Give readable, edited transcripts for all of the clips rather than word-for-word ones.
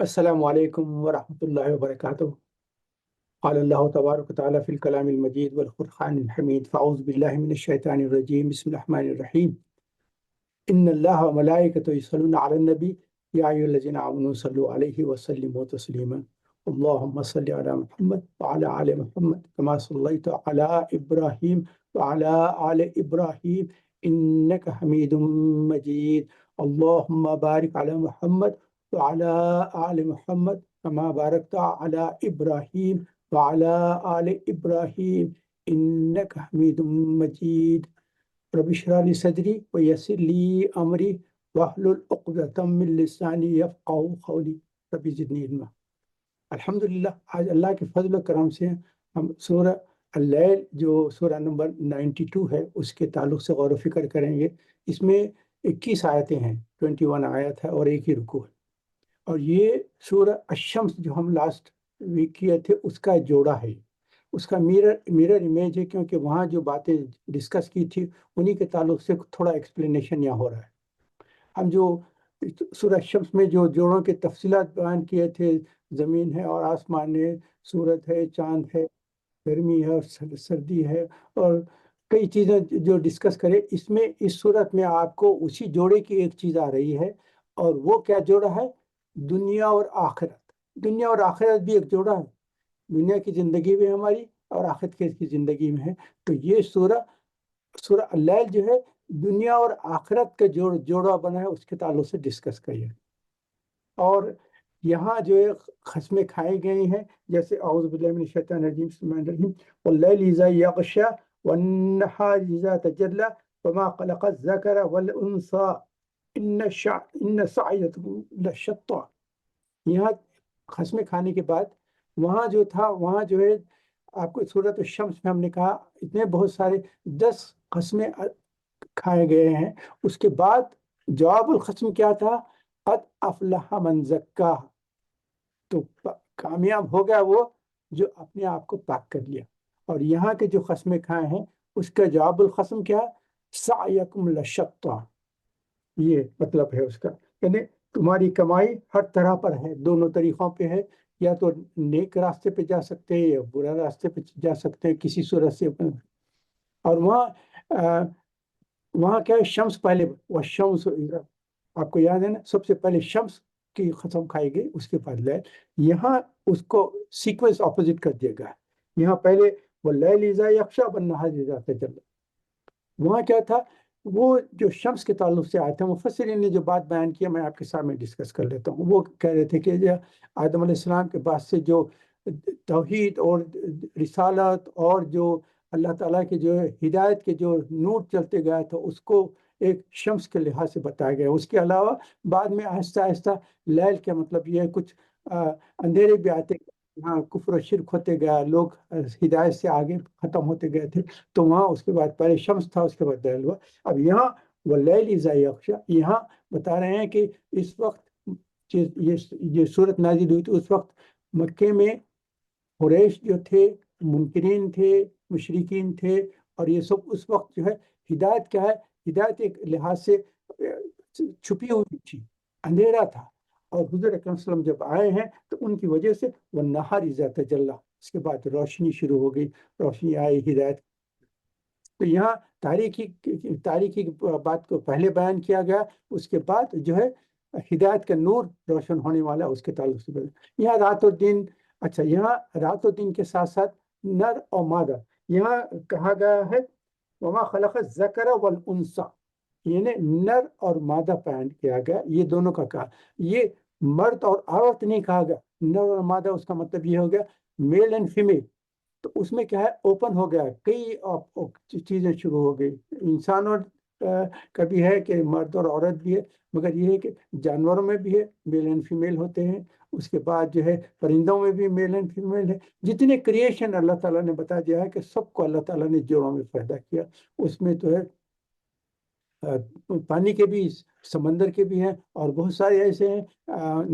السلام علیکم ورحمۃ اللہ وبرکاتہ۔ قال اللہ تبارک و تعالیٰ فی الکلام المجید والفرقان الحمید، فاعوذ باللہ من الشیطان الرجیم، بسم اللہ الرحمن الرحیم۔ ان اللہ وملائکتہ یصلون علی النبی یا ایھا الذین آمنوا صلوا علیہ وسلموا تسلیما۔ اللہم صل علی محمد وعلی آل محمد کما صلیت علی ابراہیم وعلی آل ابراہیم انک حمید مجید۔ اللہم بارک علی محمد وعلی آل محمد كما باركت على إبراهيم وعلى آل إبراهيم إنك حميد مجيد۔ رب اشرح لي صدري ويسر لي أمري واحلل عقدة من لساني يفقهوا قولي رب زدني علما۔ الحمدللہ آج اللہ کے فضل و کرم سے ہم سورہ اللیل جو سورہ نمبر 92 ہے اس کے تعلق سے غور و فکر کریں گے۔ اس میں 21 آیتیں ہیں، 21 آیت ہے اور ایک ہی رکوع ہے، اور یہ سورہ الشمس جو ہم لاسٹ ویک کیے تھے اس کا جوڑا ہے، اس کا میرر امیج ہے، کیونکہ وہاں جو باتیں ڈسکس کی تھی انہی کے تعلق سے تھوڑا ایکسپلینیشن یہاں ہو رہا ہے۔ ہم جو سورہ الشمس میں جو جوڑوں کے تفصیلات بیان کیے تھے، زمین ہے اور آسمان ہے، سورج ہے، چاند ہے، گرمی ہے اور سردی ہے، اور کئی چیزیں جو ڈسکس کرے، اس میں اس صورت میں آپ کو اسی جوڑے کی ایک چیز آ رہی ہے، اور وہ کیا جوڑا ہے؟ دنیا اور آخرت۔ دنیا اور آخرت بھی ایک جوڑا ہے، دنیا کی زندگی میں ہماری اور آخرت کی زندگی میں ہے۔ تو یہ سورہ اللیل جو ہے دنیا اور آخرت کا جوڑا بنا ہے، اس کے تعلق سے ڈسکس کریے۔ اور یہاں جو ہے قسمیں کھائی گئی ہیں، جیسے اعوذ باللہ من الشیطان الرجیم بسم اللہ الرحمن الرحیم، واللیل اذا یغشی والنہار اذا تجلی وما خلق الذکر والانثی ان سعیکم لشتی۔ یہاں قسمیں کھانے کے بعد وہاں جو تھا، وہاں جو ہے آپ کو سورۃ الشمس میں ہم نے کہا اتنے بہت سارے 10 قسمیں کھائے گئے ہیں۔ اس کے بعد جواب القسم کیا تھا؟ قد افلح من زکاہا، تو کامیاب ہو گیا وہ جو اپنے آپ کو پاک کر لیا۔ اور یہاں کے جو قسمیں کھائے ہیں اس کا جواب القسم کیا؟ سعیکم لشتی، یہ مطلب ہے اس کا، یعنی تمہاری کمائی ہر طرح پر ہے، دونوں طریقوں پہ ہے، یا تو نیک راستے پہ جا سکتے ہیں یا برا راستے پہ جا سکتے ہیں کسی صورت سے۔ اور وہاں کیا ہے؟ شمس پہلے، وہ شمس آپ کو یاد ہے نا، سب سے پہلے شمس کی قسم کھائی گئی، اس کے بعد لیل۔ یہاں اس کو سیکوینس اپوزٹ کر دیا گیا، یہاں پہلے وہ لیل اذا یغشی والنہار اذا تجلی۔ وہاں کیا تھا؟ وہ جو شمس کے تعلق سے آئے تھے، مفسرین نے جو بات بیان کیا میں آپ کے سامنے ڈسکس کر لیتا ہوں۔ وہ کہہ رہے تھے کہ آدم علیہ السلام کے بعد سے جو توحید اور رسالت اور جو اللہ تعالیٰ کے جو ہدایت کے جو نور چلتے گیا تھا اس کو ایک شمس کے لحاظ سے بتایا گیا۔ اس کے علاوہ بعد میں آہستہ آہستہ لیل کا مطلب یہ ہے کچھ اندھیرے بھی آتے گئے، ہاں کفر و شرک ہوتے گیا، لوگ ہدایت سے آگے ختم ہوتے گئے تھے، تو وہاں اس کے بعد پہلے شمس تھا، اس کے بعد لیل ہوا۔ اب یہاں واللیل اذا یغشی، یہاں بتا رہے ہیں کہ اس وقت یہ صورت نازل ہوئی تو اس وقت مکے میں قریش جو تھے، منکرین تھے، مشرکین تھے، اور یہ سب اس وقت جو ہے ہدایت کیا ہے؟ ہدایت ایک لحاظ سے چھپی ہوئی تھی، اندھیرا تھا، اور حضور اکرم صلی اللہ علیہ وسلم جب آئے ہیں تو ان کی وجہ سے والنہار اذا تجلی، اس کے بعد روشنی شروع ہو گئی، روشنی آئی، ہدایت۔ تو یہاں تاریخی بات کو پہلے بیان کیا گیا، اس کے بعد جو ہے ہدایت کا نور روشن ہونے والا اس کے تعلق سے یہاں رات اور دن۔ اچھا، یہاں رات اور دن کے ساتھ ساتھ نر اور مادہ یہاں کہا گیا ہے، وما خلق الذکر والانثی، یعنی نر اور مادہ بیان کیا گیا، یہ دونوں کا کہا، یہ مرد اور عورت نہیں کہا گیا۔ نر اور مادہ اس کا مطلب یہ ہو گیا میل اینڈ فیمیل، تو اس میں کیا ہے؟ اوپن ہو گیا، کئی چیزیں شروع ہو گئی۔ انسان اور کا بھی ہے کہ مرد اور عورت بھی ہے، مگر یہ ہے کہ جانوروں میں بھی ہے، میل اینڈ فیمیل ہوتے ہیں۔ اس کے بعد جو ہے پرندوں میں بھی میل اینڈ فیمیل ہے۔ جتنے کریشن اللہ تعالیٰ نے بتا دیا ہے کہ سب کو اللہ تعالیٰ نے جوڑوں میں پیدا کیا، اس میں تو ہے پانی کے بھی، سمندر کے بھی ہیں، اور بہت سارے ایسے ہیں،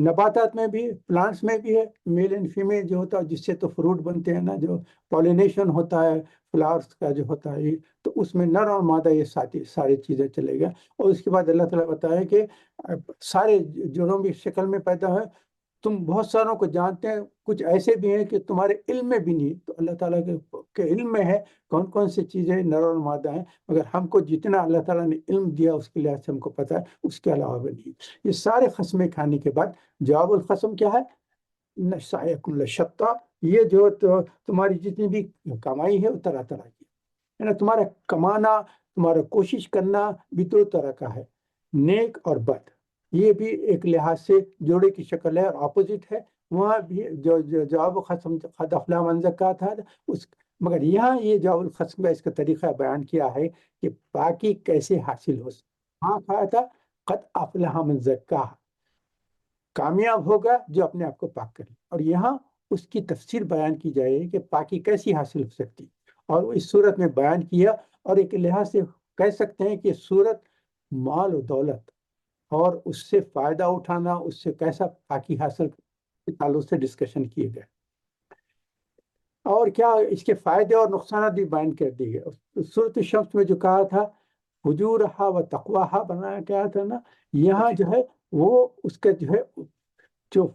نباتات میں بھی، پلانٹس میں بھی ہے میل اینڈ فیمیل جو ہوتا ہے، جس سے تو فروٹ بنتے ہیں نا، جو پالینیشن ہوتا ہے فلاورس کا جو ہوتا ہے، تو اس میں نر اور مادہ یہ ساری چیزیں چلے گا۔ اور اس کے بعد اللہ تعالیٰ بتایا کہ سارے جوڑوں کی شکل میں پیدا ہے، تم بہت ساروں کو جانتے ہیں، کچھ ایسے بھی ہیں کہ تمہارے علم میں بھی نہیں، تو اللہ تعالیٰ کے علم میں ہے کون کون سی چیزیں نر اور مادہ ہیں، مگر ہم کو جتنا اللہ تعالیٰ نے علم دیا اس کے لحاظ سے ہم کو پتہ ہے، اس کے علاوہ بھی نہیں۔ یہ سارے قسمیں کھانے کے بعد جواب القسم کیا ہے؟ سعیکم لشتیٰ، یہ جو تمہاری جتنی بھی کمائی ہے وہ طرح طرح کی ہے نا، تمہارا کمانا، تمہارا کوشش کرنا بھی دو طرح کا ہے، نیک اور بد۔ یہ بھی ایک لحاظ سے جوڑے کی شکل ہے اور اپوزٹ ہے۔ وہاں بھی جو جواب القسم قد افلح من زکاہا تھا اس، مگر یہاں یہ جواب القسم کا اس کا طریقہ بیان کیا ہے کہ پاکی کیسے حاصل ہو سکے۔ ہاں کہا تھا قد افلح من زکاہا، کامیاب ہوگا جو اپنے آپ کو پاک کرے، اور یہاں اس کی تفسیر بیان کی جائے کہ پاکی کیسی حاصل ہو سکتی، اور اس صورت میں بیان کیا۔ اور ایک لحاظ سے کہہ سکتے ہیں کہ صورت مال و دولت اور اس سے فائدہ اٹھانا، اس سے کیسا پاکی حاصل کے تعلق سے ڈسکشن کیے گئے، اور کیا اس کے فائدے اور نقصانات بھی بیان کر دیے گئے۔ صورت الشمس میں جو کہا تھا فجورہا و تقواہا بنایا گیا تھا نا، یہاں جو ہے وہ اس کا جو ہے جو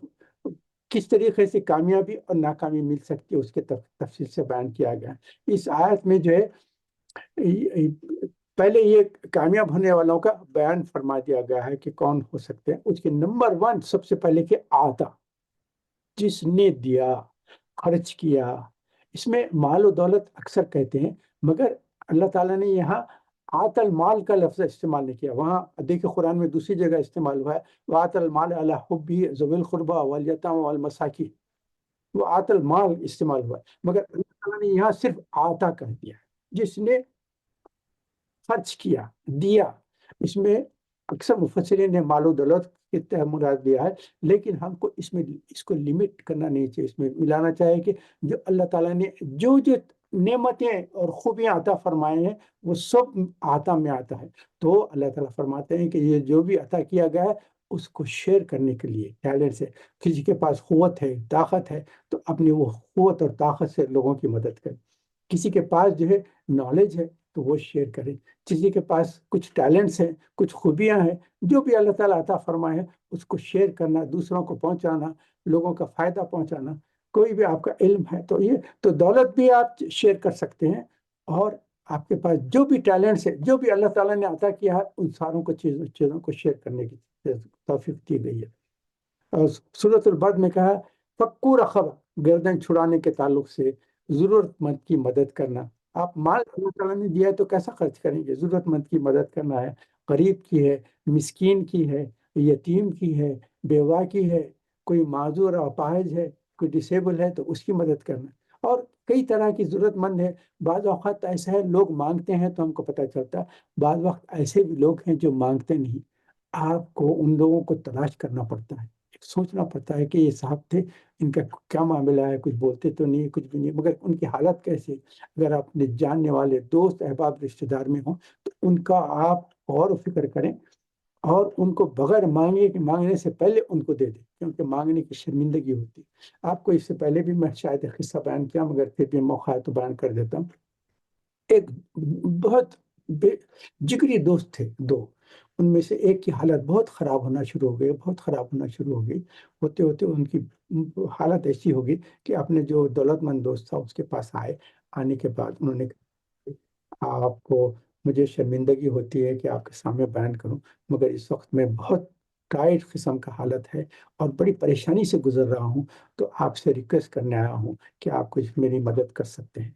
کس طریقے سے کامیابی اور ناکامی مل سکتی ہے اس کے تفصیل سے بیان کیا گیا۔ اس آیت میں جو ہے پہلے یہ کامیاب ہونے والوں کا بیان فرما دیا گیا ہے کہ کون ہو سکتے ہیں۔ اس کے نمبر 1 سب سے پہلے کہ آتا، جس نے دیا، خرچ کیا۔ اس میں مال و دولت اکثر کہتے ہیں، مگر اللہ تعالیٰ نے یہاں آت المال کا لفظ استعمال نہیں کیا۔ وہاں دیکھیں قرآن میں دوسری جگہ استعمال ہوا ہے، وآت المال علی حبہ ذوی القربى والیتامى والمساکین، وہ آت المال استعمال ہوا ہے، مگر اللہ تعالیٰ نے یہاں صرف آتا کہہ دیا ہے، جس نے خرچ کیا، دیا۔ اس میں اکثر مفسرین نے مال و دولت کے تحت مراد لیا ہے، لیکن ہم کو اس کو لمٹ کرنا نہیں چاہیے، اس میں ملانا چاہیے کہ جو اللہ تعالیٰ نے جو نعمتیں اور خوبیاں عطا فرمائے ہیں وہ سب عطا میں آتا ہے۔ تو اللہ تعالیٰ فرماتے ہیں کہ یہ جو بھی عطا کیا گیا ہے اس کو شیئر کرنے کے لیے ٹیلنٹ سے، کسی کے پاس قوت ہے، طاقت ہے، تو اپنی وہ قوت اور طاقت سے لوگوں کی مدد کرے۔ کسی کے پاس جو ہے نالج ہے تو وہ شیئر کرے، کسی کے پاس کچھ ٹیلنٹس ہیں، کچھ خوبیاں ہیں، جو بھی اللہ تعالیٰ عطا فرمائے ہیں اس کو شیئر کرنا، دوسروں کو پہنچانا، لوگوں کا فائدہ پہنچانا۔ کوئی بھی آپ کا علم ہے تو یہ تو دولت بھی آپ شیئر کر سکتے ہیں، اور آپ کے پاس جو بھی ٹیلنٹس ہے، جو بھی اللہ تعالیٰ نے عطا کیا ہے، ان ساروں کو چیزوں کو شیئر کرنے کی توفیق دی گئی ہے۔ اور سورۃ البلد میں کہا فکو رقبہ، گردن چھڑانے کے تعلق سے ضرورت مند کی مدد کرنا۔ آپ مال اللہ تعالیٰ نے دیا ہے تو کیسا خرچ کریں گے؟ ضرورت مند کی مدد کرنا ہے، غریب کی ہے، مسکین کی ہے، یتیم کی ہے، بیوہ کی ہے، کوئی معذور اور اپاہج ہے، کوئی ڈسیبل ہے تو اس کی مدد کرنا، اور کئی طرح کی ضرورت مند ہے۔ بعض اوقات ایسا ہے لوگ مانگتے ہیں تو ہم کو پتہ چلتا ہے، بعض وقت ایسے بھی لوگ ہیں جو مانگتے نہیں، آپ کو ان لوگوں کو تلاش کرنا پڑتا ہے، سوچنا پڑتا ہے کہ یہ صاحب تھے، ان کا کیا معاملہ ہے، کچھ بولتے تو نہیں، کچھ بھی نہیں، مگر ان کی حالت کیسے؟ اگر آپ نے جاننے والے دوست احباب رشتہ دار میں ہوں تو ان کا آپ غور و فکر کریں، اور ان کو بغیر مانگنے سے پہلے ان کو دے دیں، کیونکہ مانگنے کی شرمندگی ہوتی ہے۔ آپ کو اس سے پہلے بھی میں شاید ایک قصہ بیان کیا، مگر پھر بھی موقع ہے تو بیان کر دیتا ہوں۔ ایک بہت جگری دوست تھے دو، ان میں سے ایک کی حالت بہت خراب ہونا شروع ہو گئی، بہت خراب ہونا شروع ہو گئی، ہوتے ہوتے ان کی حالت ایسی ہو گئی کہ اپنے جو دولت مند دوست تھا اس کے پاس آئے۔ آنے کے بعد انہوں نے کہا آپ کو مجھے شرمندگی ہوتی ہے کہ آپ کے سامنے بیان کروں، مگر اس وقت میں بہت ٹائٹ قسم کا حالت ہے اور بڑی پریشانی سے گزر رہا ہوں، تو آپ سے ریکویسٹ کرنے آیا ہوں کہ آپ کچھ میری مدد کر سکتے ہیں۔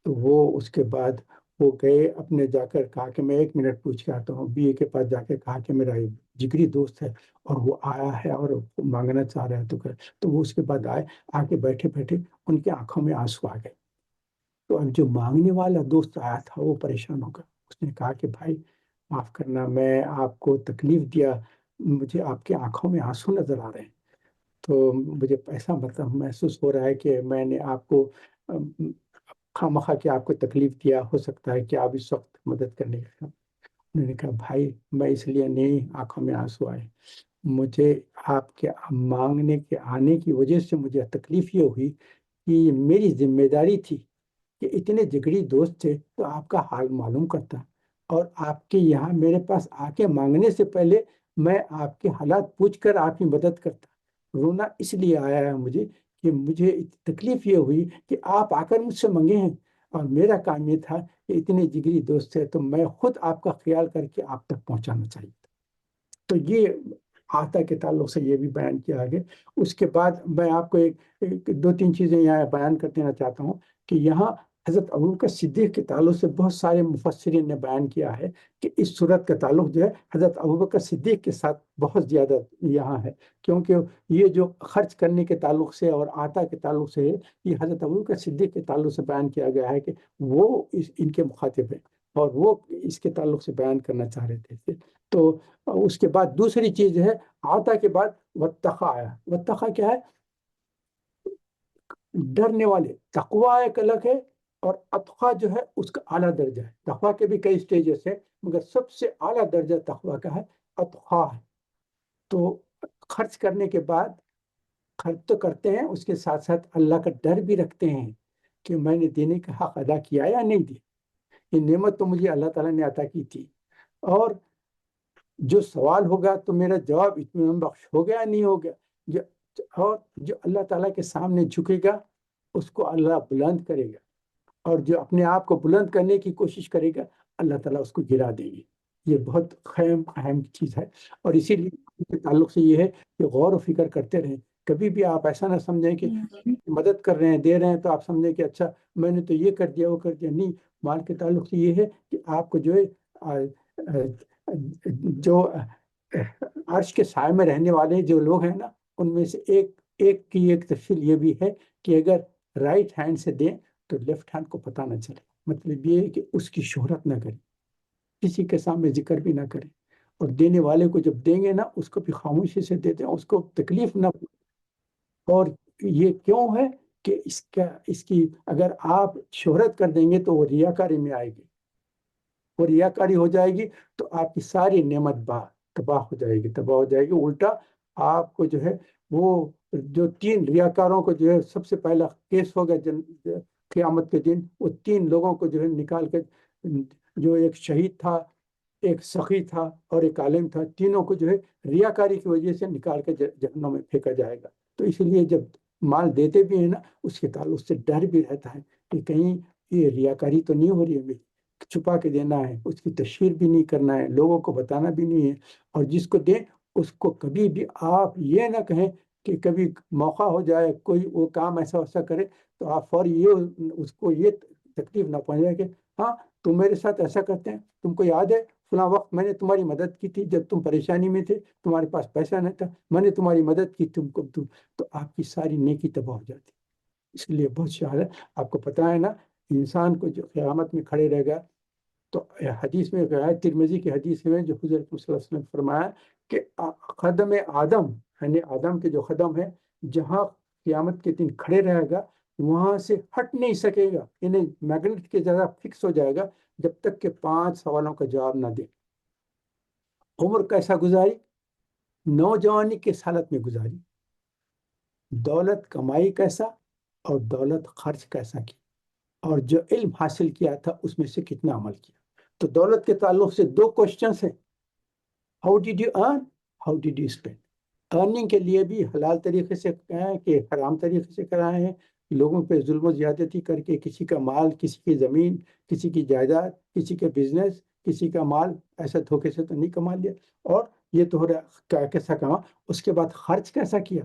تو وہ اس کے بعد وہ گئے اپنے، جا کر کہا کہ میں 1 منٹ پوچھ کے آتا ہوں، بی اے کے پاس جا کے کہا کہ میرا ایک جگری دوست ہے اور وہ آیا ہے اور مانگنا چاہ رہا ہے، تو وہ اس کے بعد آئے، آ کے بیٹھے بیٹھے ان کی آنکھوں میں آنسو آ گئے۔ تو اب جو مانگنے والا دوست آیا تھا وہ پریشان ہو گیا، اس نے کہا کہ بھائی معاف کرنا، میں آپ کو تکلیف دیا، مجھے آپ کی آنکھوں میں آنسو نظر آ رہے ہیں، تو مجھے ایسا مطلب محسوس ہو رہا ہے کہ میں نے آپ کو خواہ مخواہ کہ آپ کو تکلیف دیا، ہو سکتا ہے کہ آپ اس وقت مدد کرنے کا۔ انہوں نے کہا بھائی میں اس لیے نہیں آنکھوں میں آنسو آئے، مجھے آپ کے مانگنے کے آنے کی وجہ سے مجھے تکلیف یہ ہوئی کہ یہ میری ذمہ داری تھی کہ اتنے جگری دوست تھے تو آپ کا حال معلوم کرتا، اور آپ کے یہاں میرے پاس آ کے مانگنے سے پہلے میں آپ کے حالات پوچھ کر آپ کی مدد کرتا، رونا اس لیے آیا ہے مجھے کہ مجھے تکلیف یہ ہوئی کہ آپ آ کر مجھ سے منگے ہیں، اور میرا کام یہ تھا کہ اتنے جگری دوست تھے تو میں خود آپ کا خیال کر کے آپ تک پہنچانا چاہیے۔ تو یہ آتا کے تعلق سے یہ بھی بیان کیا آگے۔ اس کے بعد میں آپ کو ایک دو تین چیزیں یہاں بیان کر دینا چاہتا ہوں کہ یہاں حضرت ابوبکر صدیق کے تعلق سے بہت سارے مفسرین نے بیان کیا ہے کہ اس صورت کا تعلق جو ہے حضرت ابوبکر صدیق کے ساتھ بہت زیادہ یہاں ہے، کیونکہ یہ جو خرچ کرنے کے تعلق سے اور آتا کے تعلق سے ہے، یہ حضرت ابوبکر صدیق کے تعلق سے بیان کیا گیا ہے کہ وہ ان کے مخاطب ہیں اور وہ اس کے تعلق سے بیان کرنا چاہ رہے تھے۔ تو اس کے بعد دوسری چیز ہے، آتا کے بعد واتقا آیا۔ واتقا کیا ہے؟ ڈرنے والے۔ تقوی ایک الگ ہے، اور اتقا جو ہے اس کا اعلیٰ درجہ ہے۔ تقوی کے بھی کئی سٹیجز ہیں، مگر سب سے اعلیٰ درجہ تقوی کا ہے، اتقا ہے۔ تو خرچ کرنے کے بعد خرچ تو کرتے ہیں، اس کے ساتھ ساتھ اللہ کا ڈر بھی رکھتے ہیں کہ میں نے دینے کا حق ادا کیا یا نہیں دیا، یہ نعمت تو مجھے اللہ تعالیٰ نے عطا کی تھی، اور جو سوال ہوگا تو میرا جواب اطمینان بخش ہو گیا نہیں ہو گیا۔ اور جو اللہ تعالیٰ کے سامنے جھکے گا اس کو اللہ بلند کرے گا، اور جو اپنے آپ کو بلند کرنے کی کوشش کرے گا اللہ تعالیٰ اس کو گرا دے گی۔ یہ بہت اہم چیز ہے، اور اسی لیے اس کے تعلق سے یہ ہے کہ غور و فکر کرتے رہیں۔ کبھی بھی آپ ایسا نہ سمجھیں کہ مدد کر رہے ہیں، دے رہے ہیں تو آپ سمجھیں کہ اچھا میں نے تو یہ کر دیا وہ کر دیا۔ نہیں، مال کے تعلق سے یہ ہے کہ آپ کو جو ہے جو عرش کے سائے میں رہنے والے جو لوگ ہیں نا، ان میں سے ایک تفصیل یہ بھی ہے کہ اگر رائٹ ہینڈ سے دیں تو لیفٹ ہینڈ کو پتہ نہ چلے۔ مطلب یہ ہے کہ اس کی شہرت نہ کرے، کسی کے سامنے ذکر بھی نہ کرے، اور دینے والے کو جب دیں گے نا اس کو بھی خاموشی سے دے دیں، اس کو تکلیف نہ۔ اور یہ کیوں ہے کہ اس کی اگر آپ شہرت کر دیں گے تو وہ ریاکاری میں آئے گی، وہ ریاکاری ہو جائے گی تو آپ کی ساری نعمت تباہ ہو جائے گی، تباہ ہو جائے گی۔ الٹا آپ کو جو ہے وہ جو تین ریاکاروں کو جو ہے سب سے پہلا کیس ہوگا قیامت کے دن، وہ تین لوگوں کو جو ہے نکال کے، جو ایک شہید تھا، ایک سخی تھا اور ایک عالم تھا، تینوں کو جو ہے ریاکاری کی وجہ سے نکال کے جہنم میں پھینکا جائے گا۔ تو اس لیے جب مال دیتے بھی ہیں نا اس کے تعلق سے ڈر بھی رہتا ہے کہ کہیں یہ ریاکاری تو نہیں ہو رہی ہے میری، چھپا کے دینا ہے، اس کی تشہیر بھی نہیں کرنا ہے، لوگوں کو بتانا بھی نہیں ہے۔ اور جس کو دیں اس کو کبھی بھی آپ یہ نہ کہیں کہ کبھی موقع ہو جائے کوئی وہ کام ایسا کرے تو آپ فوری یہ اس کو یہ تکلیف نہ پہنچائے کہ ہاں تم میرے ساتھ ایسا کرتے ہیں، تم کو یاد ہے فلاں وقت میں نے تمہاری مدد کی تھی جب تم پریشانی میں تھے، تمہارے پاس پیسہ نہیں تھا، میں نے تمہاری مدد کی، تو آپ کی ساری نیکی تباہ ہو جاتی۔ اس لیے بہت شہر ہے، آپ کو پتہ ہے نا، انسان کو جو قیامت میں کھڑے رہے گا تو حدیث میں کہا ہے، ترمذی کی حدیث میں جو حضرت صلی اللہ علیہ وسلم نے فرمایا کہ خدم آدم، یعنی آدم کے جو خدم ہے، جہاں قیامت کے دن کھڑے رہے گا وہاں سے ہٹ نہیں سکے گا، یعنی میگنیٹ کی جگہ فکس ہو جائے گا جب تک کہ 5 سوالوں کا جواب نہ دے۔ عمر کیسا گزاری؟ نوجوانی کس حالت میں گزاری؟ دولت کمائی کیسا؟ اور دولت خرچ کیسا کی؟ اور جو علم حاصل کیا تھا اس میں سے کتنا عمل کیا؟ تو دولت کے تعلق سے 2 کوشچنس ہیں، how did you earn, how did you spend. Earning کے لیے بھی حلال طریقے سے کرائیں کہ حرام طریقے سے کرائے ہیں، لوگوں پہ ظلم و زیادتی کر کے کسی کا مال، کسی کی زمین، کسی کی جائیداد، کسی کے بزنس، کسی کا مال ایسا دھوکے سے تو نہیں کما لیا، اور یہ تو ہو رہا کیسا کما۔ اس کے بعد خرچ کیسا کیا؟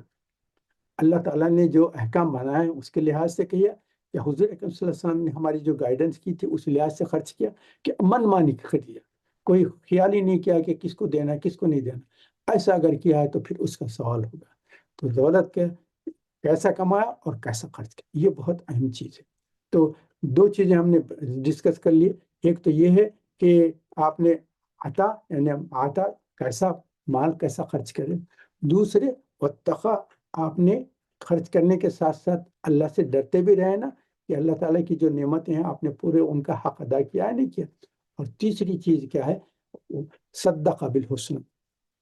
اللہ تعالیٰ نے جو احکام بنائے اس کے لحاظ سے کیا، یا حضور اکرم صلی اللہ علیہ وسلم نے ہماری جو گائیڈنس کی تھی اس لحاظ سے خرچ کیا، کہ من مانی خرچ، کوئی خیال ہی نہیں کیا کہ کس کو دینا کس کو نہیں دینا۔ ایسا اگر کیا ہے تو پھر اس کا سوال ہوگا۔ تو دولت کے کیسا کمایا اور کیسا خرچ کیا، یہ بہت اہم چیز ہے۔ تو 2 چیزیں ہم نے ڈسکس کر لی، ایک تو یہ ہے کہ آپ نے یعنی آتا کیسا مال کیسا خرچ کرے، دوسرے واتقا، آپ نے خرچ کرنے کے ساتھ ساتھ اللہ سے ڈرتے بھی رہے نا، کہ اللہ تعالیٰ کی جو نعمتیں ہیں آپ نے پورے ان کا حق ادا کیا ہے نہیں کیا۔ اور تیسری چیز کیا ہے؟ صدقہ بالحسن۔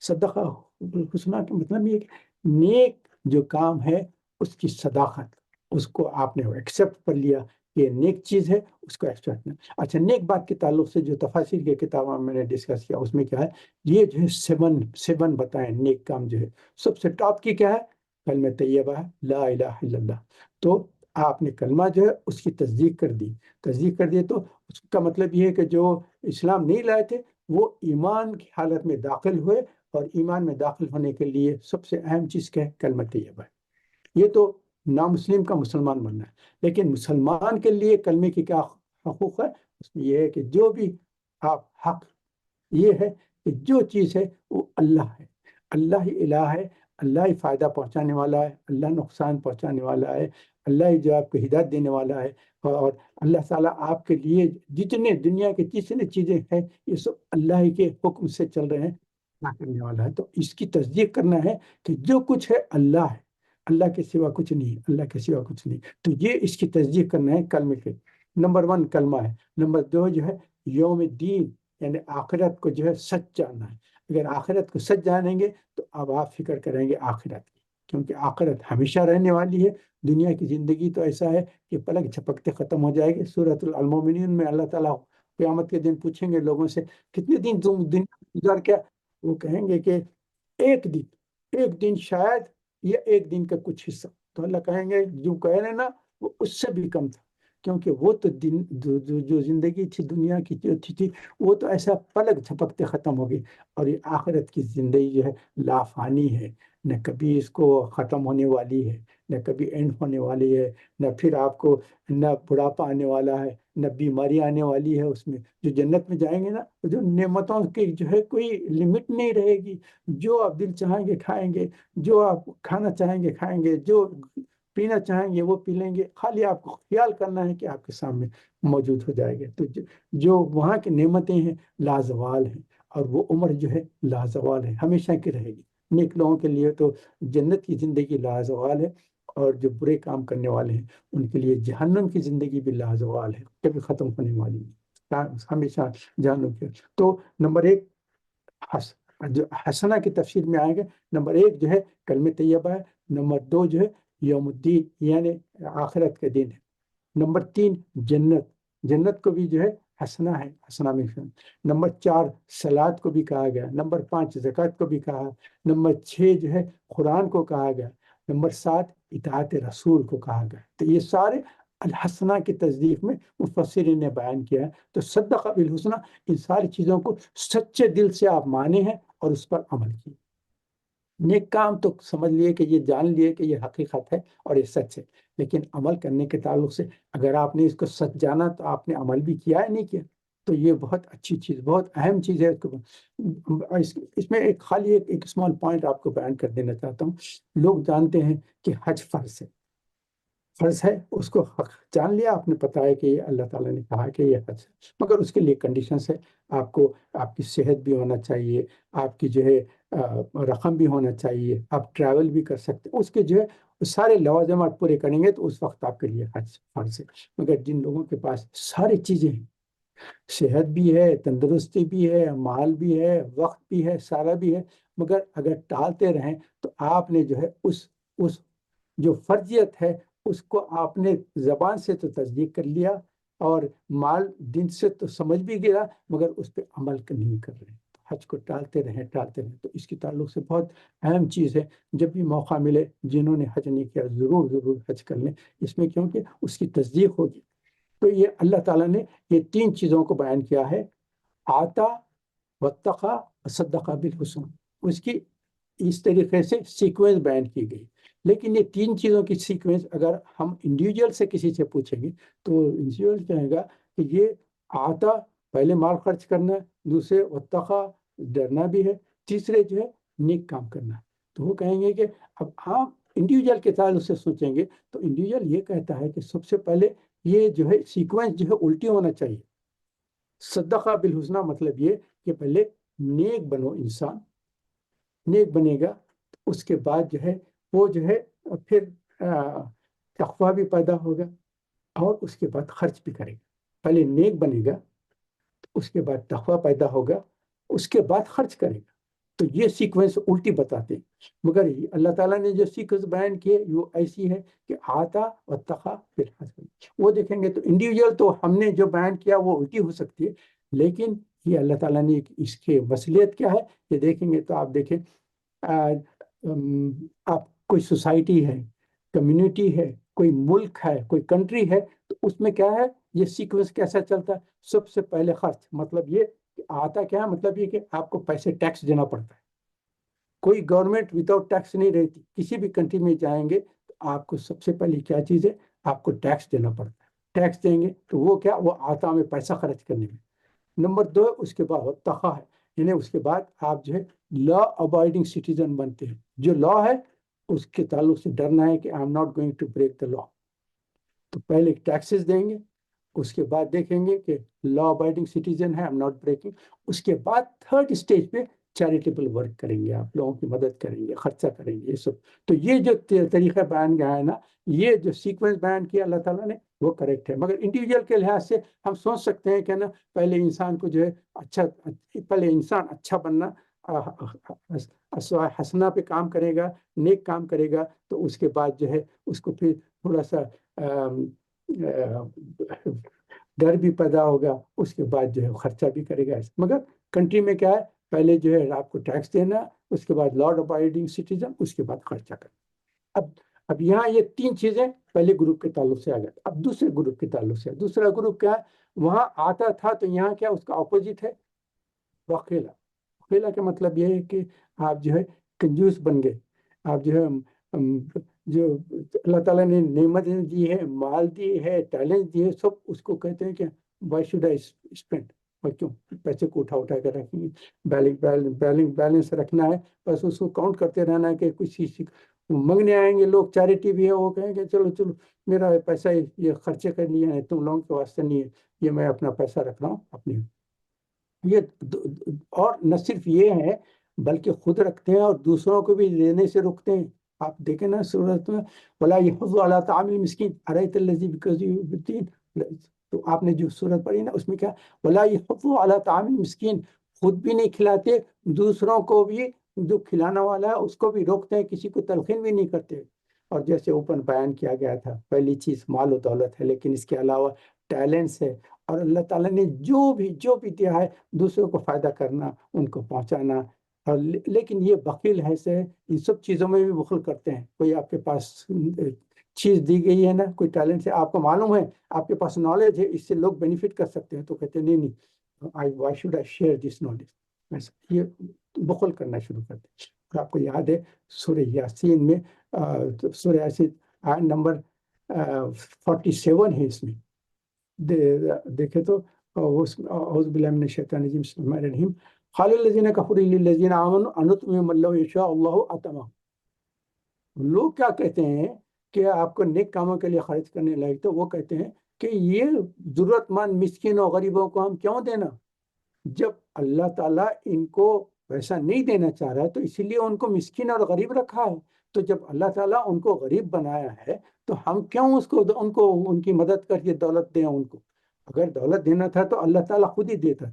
صدقہ بالحسنہ کا مطلب یہ کہ نیک جو کام ہے اس کی صداقت، اس کو آپ نے ایکسیپٹ کر لیا، یہ نیک چیز ہے، اس کو ایکسیپٹ کرنا۔ اچھا، نیک بات کے تعلق سے جو تفاسیر کے کتابوں میں نے ڈسکس کیا اس میں کیا ہے، یہ جو ہے 7 بتائیں نیک کام جو ہے، سب سے ٹاپ کی کیا ہے؟ کلمہ طیبہ ہے لا الہ الا اللہ. تو آپ نے کلمہ جو ہے اس کی تصدیق کر دی. تصدیق کر دی تو اس کا مطلب یہ ہے کہ جو اسلام نہیں لائے تھے وہ ایمان کی حالت میں داخل ہوئے، اور ایمان میں داخل ہونے کے لیے سب سے اہم چیز کیا ہے؟ کلمہ طیبہ ہے. یہ تو نامسلم کا مسلمان بننا ہے، لیکن مسلمان کے لیے کلمے کی کیا حقوق ہے؟ اس میں یہ ہے کہ جو بھی آپ حق، یہ ہے کہ جو چیز ہے وہ اللہ ہے، اللہ ہی الہ ہے، اللہ ہی فائدہ پہنچانے والا ہے، اللہ نقصان پہنچانے والا ہے، اللہ ہی جو آپ کو ہدایت دینے والا ہے. اور اللہ تعالیٰ آپ کے لیے جتنے دنیا کے جتنے چیزیں ہیں یہ سب اللہ ہی کے حکم سے چل رہے ہیں، نہ کرنے والا ہے. تو اس کی تصدیق کرنا ہے کہ جو کچھ ہے اللہ ہے، اللہ کے سوا کچھ نہیں ہے، اللہ کے سوا کچھ نہیں. تو یہ اس کی تصدیق کرنا ہے کلمے کے. نمبر 1 کلمہ ہے. نمبر 2 جو ہے یوم الدین، یعنی آخرت کو جو ہے سچ جاننا ہے. اگر آخرت کو سچ جانیں گے تو اب آپ فکر کریں گے آخرت کی، کیونکہ آخرت ہمیشہ رہنے والی ہے. دنیا کی زندگی تو ایسا ہے کہ پلک جھپکتے ختم ہو جائے گی. سورۃ المومنین میں اللہ تعالیٰ قیامت کے دن پوچھیں گے لوگوں سے کتنے دن تم دنیا میں گزار کیا؟ وہ کہیں گے کہ ایک دن، ایک دن شاید، یا ایک دن کا کچھ حصہ. تو اللہ کہیں گے جو کہہ رہے نا وہ اس سے بھی کم تھا، کیونکہ وہ تو دن جو زندگی تھی دنیا کی جو تھی وہ تو ایسا پلک جھپکتے ختم ہو گئی. اور یہ آخرت کی زندگی جو ہے لافانی ہے، نہ کبھی اس کو ختم ہونے والی ہے، نہ کبھی اینڈ ہونے والی ہے، نہ پھر آپ کو نہ بڑھاپا آنے والا ہے، نہ بیماری آنے والی ہے. اس میں جو جنت میں جائیں گے نا، جو نعمتوں کی جو ہے کوئی لمٹ نہیں رہے گی. جو آپ دل چاہیں گے کھائیں گے، جو آپ کھانا چاہیں گے کھائیں گے، جو پینا چاہیں گے وہ پی لیں گے. خالی آپ کو خیال کرنا ہے کہ آپ کے سامنے موجود ہو جائے گا. تو جو وہاں کی نعمتیں ہیں لازوال ہیں، اور وہ عمر جو ہے لازوال ہے، ہمیشہ کی رہے گی. نیک لوگوں کے لیے تو جنت کی زندگی لازوال ہے، اور جو برے کام کرنے والے ہیں ان کے لیے جہنم کی زندگی بھی لازوال ہے، کبھی ختم ہونے والی نہیں، ہمیشہ جہنم کی. تو نمبر 1 جو حسنہ کی تفسیر میں آئیں گے، نمبر 1 جو ہے کلمہ طیبہ ہے. نمبر 2 جو ہے یوم الدین یعنی آخرت کے دن ہے. نمبر 3 جنت، جنت کو بھی جو ہے حسنہ ہے، حسنہ میں. نمبر 4 سلاد کو بھی کہا گیا. نمبر 5 زکوٰۃ کو بھی کہا. نمبر 6 جو ہے قرآن کو کہا گیا. نمبر 7 اطاعت رسول کو کہا گیا. تو یہ سارے الحسنہ کی تصدیق میں مفسرین نے بیان کیا ہے. تو صدق بالحسنہ، ان ساری چیزوں کو سچے دل سے آپ مانے ہیں اور اس پر عمل کیے. نیک کام تو سمجھ لیے کہ یہ جان لیے کہ یہ حقیقت ہے اور یہ سچ ہے، لیکن عمل کرنے کے تعلق سے اگر آپ نے اس کو سچ جانا تو آپ نے عمل بھی کیا ہے نہیں کیا. تو یہ بہت اچھی چیز، بہت اہم چیز ہے. اس میں ایک خالی ایک اسمال پوائنٹ آپ کو بیان کر دینا چاہتا ہوں. لوگ جانتے ہیں کہ حج فرض ہے، فرض ہے، اس کو حق جان لیا آپ نے، پتا ہے کہ یہ اللہ تعالیٰ نے کہا کہ یہ حج ہے، مگر اس کے لیے کنڈیشنز ہے. آپ کو آپ کی صحت بھی ہونا چاہیے، آپ کی جو ہے رقم بھی ہونا چاہیے، آپ ٹریول بھی کر سکتے، اس کے جو ہے سارے لوازمات پورے کریں گے تو اس وقت آپ کے لیے حج فرض ہے. مگر جن لوگوں کے پاس ساری چیزیں ہیں، صحت بھی ہے، تندرستی بھی ہے، مال بھی ہے، وقت بھی ہے، سارا بھی ہے، مگر اگر ٹالتے رہیں تو آپ نے جو ہے اس جو فرضیت ہے اس کو آپ نے زبان سے تو تصدیق کر لیا، اور مال دن سے تو سمجھ بھی گیا، مگر اس پہ عمل نہیں کر رہے. حج کو ٹالتے رہیں ٹالتے رہیں. تو اس کے تعلق سے بہت اہم چیز ہے. جب بھی موقع ملے جنہوں نے حج نہیں کیا ضرور ضرور حج کر لیں، اس میں کیونکہ اس کی تصدیق ہوگی. تو یہ اللہ تعالیٰ نے یہ 3 چیزوں کو بیان کیا ہے، آتا واتقا وصدق بالحسن. اس کی اس طریقے سے سیکوینس بیان کی گئی. لیکن یہ 3 چیزوں کی سیکوینس اگر ہم انڈیویجول سے کسی سے پوچھیں گے تو انڈیویجول کہے گا کہ یہ آتا پہلے مال خرچ کرنا ہے، دوسرے واتقا ڈرنا بھی ہے، تیسرے جو ہے نیک کام کرنا ہے. تو وہ کہیں گے کہ اب آپ انڈیویجول کے تعلق سے سوچیں گے تو انڈیویجول یہ کہتا ہے کہ سب سے پہلے یہ جو ہے سیکوینس جو ہے الٹی ہونا چاہیے. صدقہ بالحسنہ مطلب یہ کہ پہلے نیک بنو، انسان نیک بنے گا، اس کے بعد جو ہے وہ جو ہے پھر تقویٰ بھی پیدا ہوگا، اور اس کے بعد خرچ بھی کرے گا. پہلے نیک بنے گا، اس کے بعد تقویٰ پیدا ہوگا، اس کے بعد خرچ کرے گا. تو یہ سیکوینس الٹی بتاتے ہیں. مگر اللہ تعالیٰ نے جو سیکوینس بیان کیے وہ ایسی ہے کہ آتا واتقا پھر حج. وہ دیکھیں گے تو انڈیویجول تو ہم نے جو بیان کیا وہ الٹی ہو سکتی ہے، لیکن یہ اللہ تعالیٰ نے اس کے وصلیت کیا ہے یہ دیکھیں گے تو آپ دیکھیں آپ کوئی سوسائٹی ہے، کمیونٹی ہے، کوئی ملک ہے، کوئی کنٹری ہے، تو اس میں کیا ہے، یہ سیکوینس کیسا چلتا ہے؟ سب سے پہلے خرچ، مطلب یہ کہ آتا کیا ہے، مطلب یہ کہ آپ کو پیسے ٹیکس دینا پڑتا ہے. کوئی گورنمنٹ وداؤٹ ٹیکس نہیں رہتی. کسی بھی کنٹری میں جائیں گے تو آپ کو سب سے پہلے کیا چیز ہے، آپ کو ٹیکس دینا پڑتا ہے. ٹیکس دیں گے تو وہ کیا، وہ آتا میں پیسہ خرچ کرنے میں. نمبر دو، اس کے بعد تقا ہے، یعنی اس کے بعد آپ جو ہے لا ابائڈنگ سٹیزن بنتے ہیں. جو لا ہے اس کے تعلق سے ڈرنا ہے کہ I am not going to break the law. تو پہلے ٹیکسز دیں گے، اس کے بعد دیکھیں گے کہ لا ابائڈنگ سٹیزن ہے، آئی ایم ناٹ بریکنگ. اس کے بعد تھرڈ اسٹیج پہ چیریٹیبل ورک کریں گے، آپ لوگوں کی مدد کریں گے، خرچہ کریں گے، یہ سب. تو یہ جو طریقہ بیان کیا ہے نا، یہ جو سیکوینس بیان کیا اللہ تعالیٰ نے، وہ کریکٹ ہے. مگر انڈیویجول کے لحاظ سے ہم سوچ سکتے ہیں کہ نا پہلے انسان کو جو ہے پہلے انسان اچھا بننا، حسنہ پہ کام کرے گا، نیک کام کرے گا، تو اس کے بعد جو ہے اس کو پھر تھوڑا سا ڈر بھی پیدا ہوگا، اس کے بعد جو ہے خرچہ بھی کرے گا. مگر کنٹری میں کیا ہے، پہلے جو ہے آپ کو ٹیکس دینا، اس کے بعد لاڈ ابائڈنگ سٹیزن، اس کے بعد خرچہ کرنا. اب یہاں یہ تین چیزیں پہلے گروپ کے تعلق سے آ گئے. اب دوسرے گروپ کے تعلق سے، دوسرا گروپ کیا ہے، وہاں آتا تھا تو یہاں کیا اس کا اپوزٹ ہے، وقیلا. وقیلا کا مطلب یہ ہے کہ آپ جو ہے کنجوس بن گئے. آپ جو ہے جو اللہ تعالیٰ نے نعمت دی ہے، مال دی ہے، ٹیلنٹ دی ہے، سب اس کو کہتے ہیں کہ وائی شوڈ آئی اسپینڈ، اور کیوں پیسے کو اٹھا کر رکھیں گے. بیلنس رکھنا ہے، بس اس کو کاؤنٹ کرتے رہنا ہے کہ کچھ منگنے آئیں گے لوگ، چیریٹی بھی ہے، وہ کہیں گے چلو چلو میرا پیسہ یہ خرچے کر لیے ہیں، تم لوگوں کے واسطے نہیں ہے، یہ میں اپنا پیسہ رکھ رہا ہوں اپنی. یہ اور نہ صرف یہ ہے بلکہ خود رکھتے ہیں اور دوسروں کو بھی دینے سے روکتے ہیں. آپ دیکھیں نا سورت میں ولا يحض على طعام المسكين أرأيت الذي يكذب بالدين. تو آپ نے جو سورت پڑھی نا اس میں کیا، ولا يحض على طعام المسكين، خود بھی نہیں کھلاتے، دوسروں کو بھی جو کھلانا والا ہے اس کو بھی روکتے ہیں، کسی کو تلقین بھی نہیں کرتے. اور جیسے اوپن بیان کیا گیا تھا، پہلی چیز مال و دولت ہے، لیکن اس کے علاوہ ٹیلنٹس ہے. اور اللہ تعالیٰ نے جو بھی دیا ہے دوسروں کو فائدہ کرنا، ان کو پہنچانا. اور لیکن یہ بخیل ہے سے ان سب چیزوں میں بھی بخل کرتے ہیں. کوئی آپ کے پاس چیز دی گئی ہے نا، کوئی ٹیلنٹ ہے، آپ کو معلوم ہے، آپ کے پاس نالج ہے، اس سے لوگ بینیفٹ کر سکتے ہیں، تو کہتے ہیں نہیں why should I share this knowledge. یہ بخل کرنا شروع کرتے ہیں. اور آپ کو یاد ہے سورہ یاسین میں، سورہ یاسین آیت نمبر 47 ہے، اس میں دیکھے تو اعوذ باللہ من الشیطان الرجیم بسم اللہ الرحمن الرحیم قال الذين كفروا للذين آمنوا انطعم من لو يشاء الله اطعمه. لوگ کیا کہتے ہیں کہ آپ کو نیک کاموں کے لیے خرچ کرنے لائے، تو وہ کہتے ہیں کہ یہ ضرورت مند مسکین اور غریبوں کو ہم کیوں دینا، جب اللہ تعالیٰ ان کو ویسا نہیں دینا چاہ رہا ہے تو اسی لیے ان کو مسکین اور غریب رکھا ہے. تو جب اللہ تعالیٰ ان کو غریب بنایا ہے تو ہم کیوں ان کو ان کی مدد کر کے دولت دیں ان کو. اگر دولت دینا تھا تو اللہ تعالیٰ خود ہی دیتا تھا.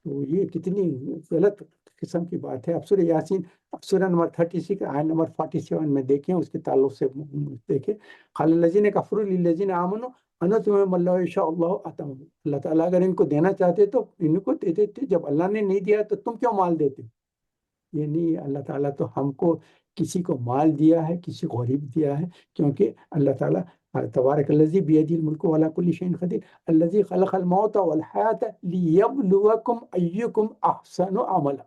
تو یہ کتنی غلط قسم کی بات ہے. اب سورہ یاسین سورہ نمبر 36 آیت نمبر 47 میں دیکھیں، اس کے تعلق سے دیکھیں، قال الذین کفروا للذین آمنوا انطعم من لو یشاء اللہ اطعمہ. اللہ تعالیٰ اگر ان کو دینا چاہتے تو ان کو دیتے تھے، جب اللہ نے نہیں دیا تو تم کیوں مال دیتے. یہ نہیں، اللہ تعالیٰ تو ہم کو کسی کو مال دیا ہے، کسی کو غریب دیا ہے، کیونکہ اللہ تعالیٰ تبارک الذی بیدہ الملک وعلی کل شیء قدیر الذی خلق الموت والحیاۃ لیبلوکم ایکم احسن عملا.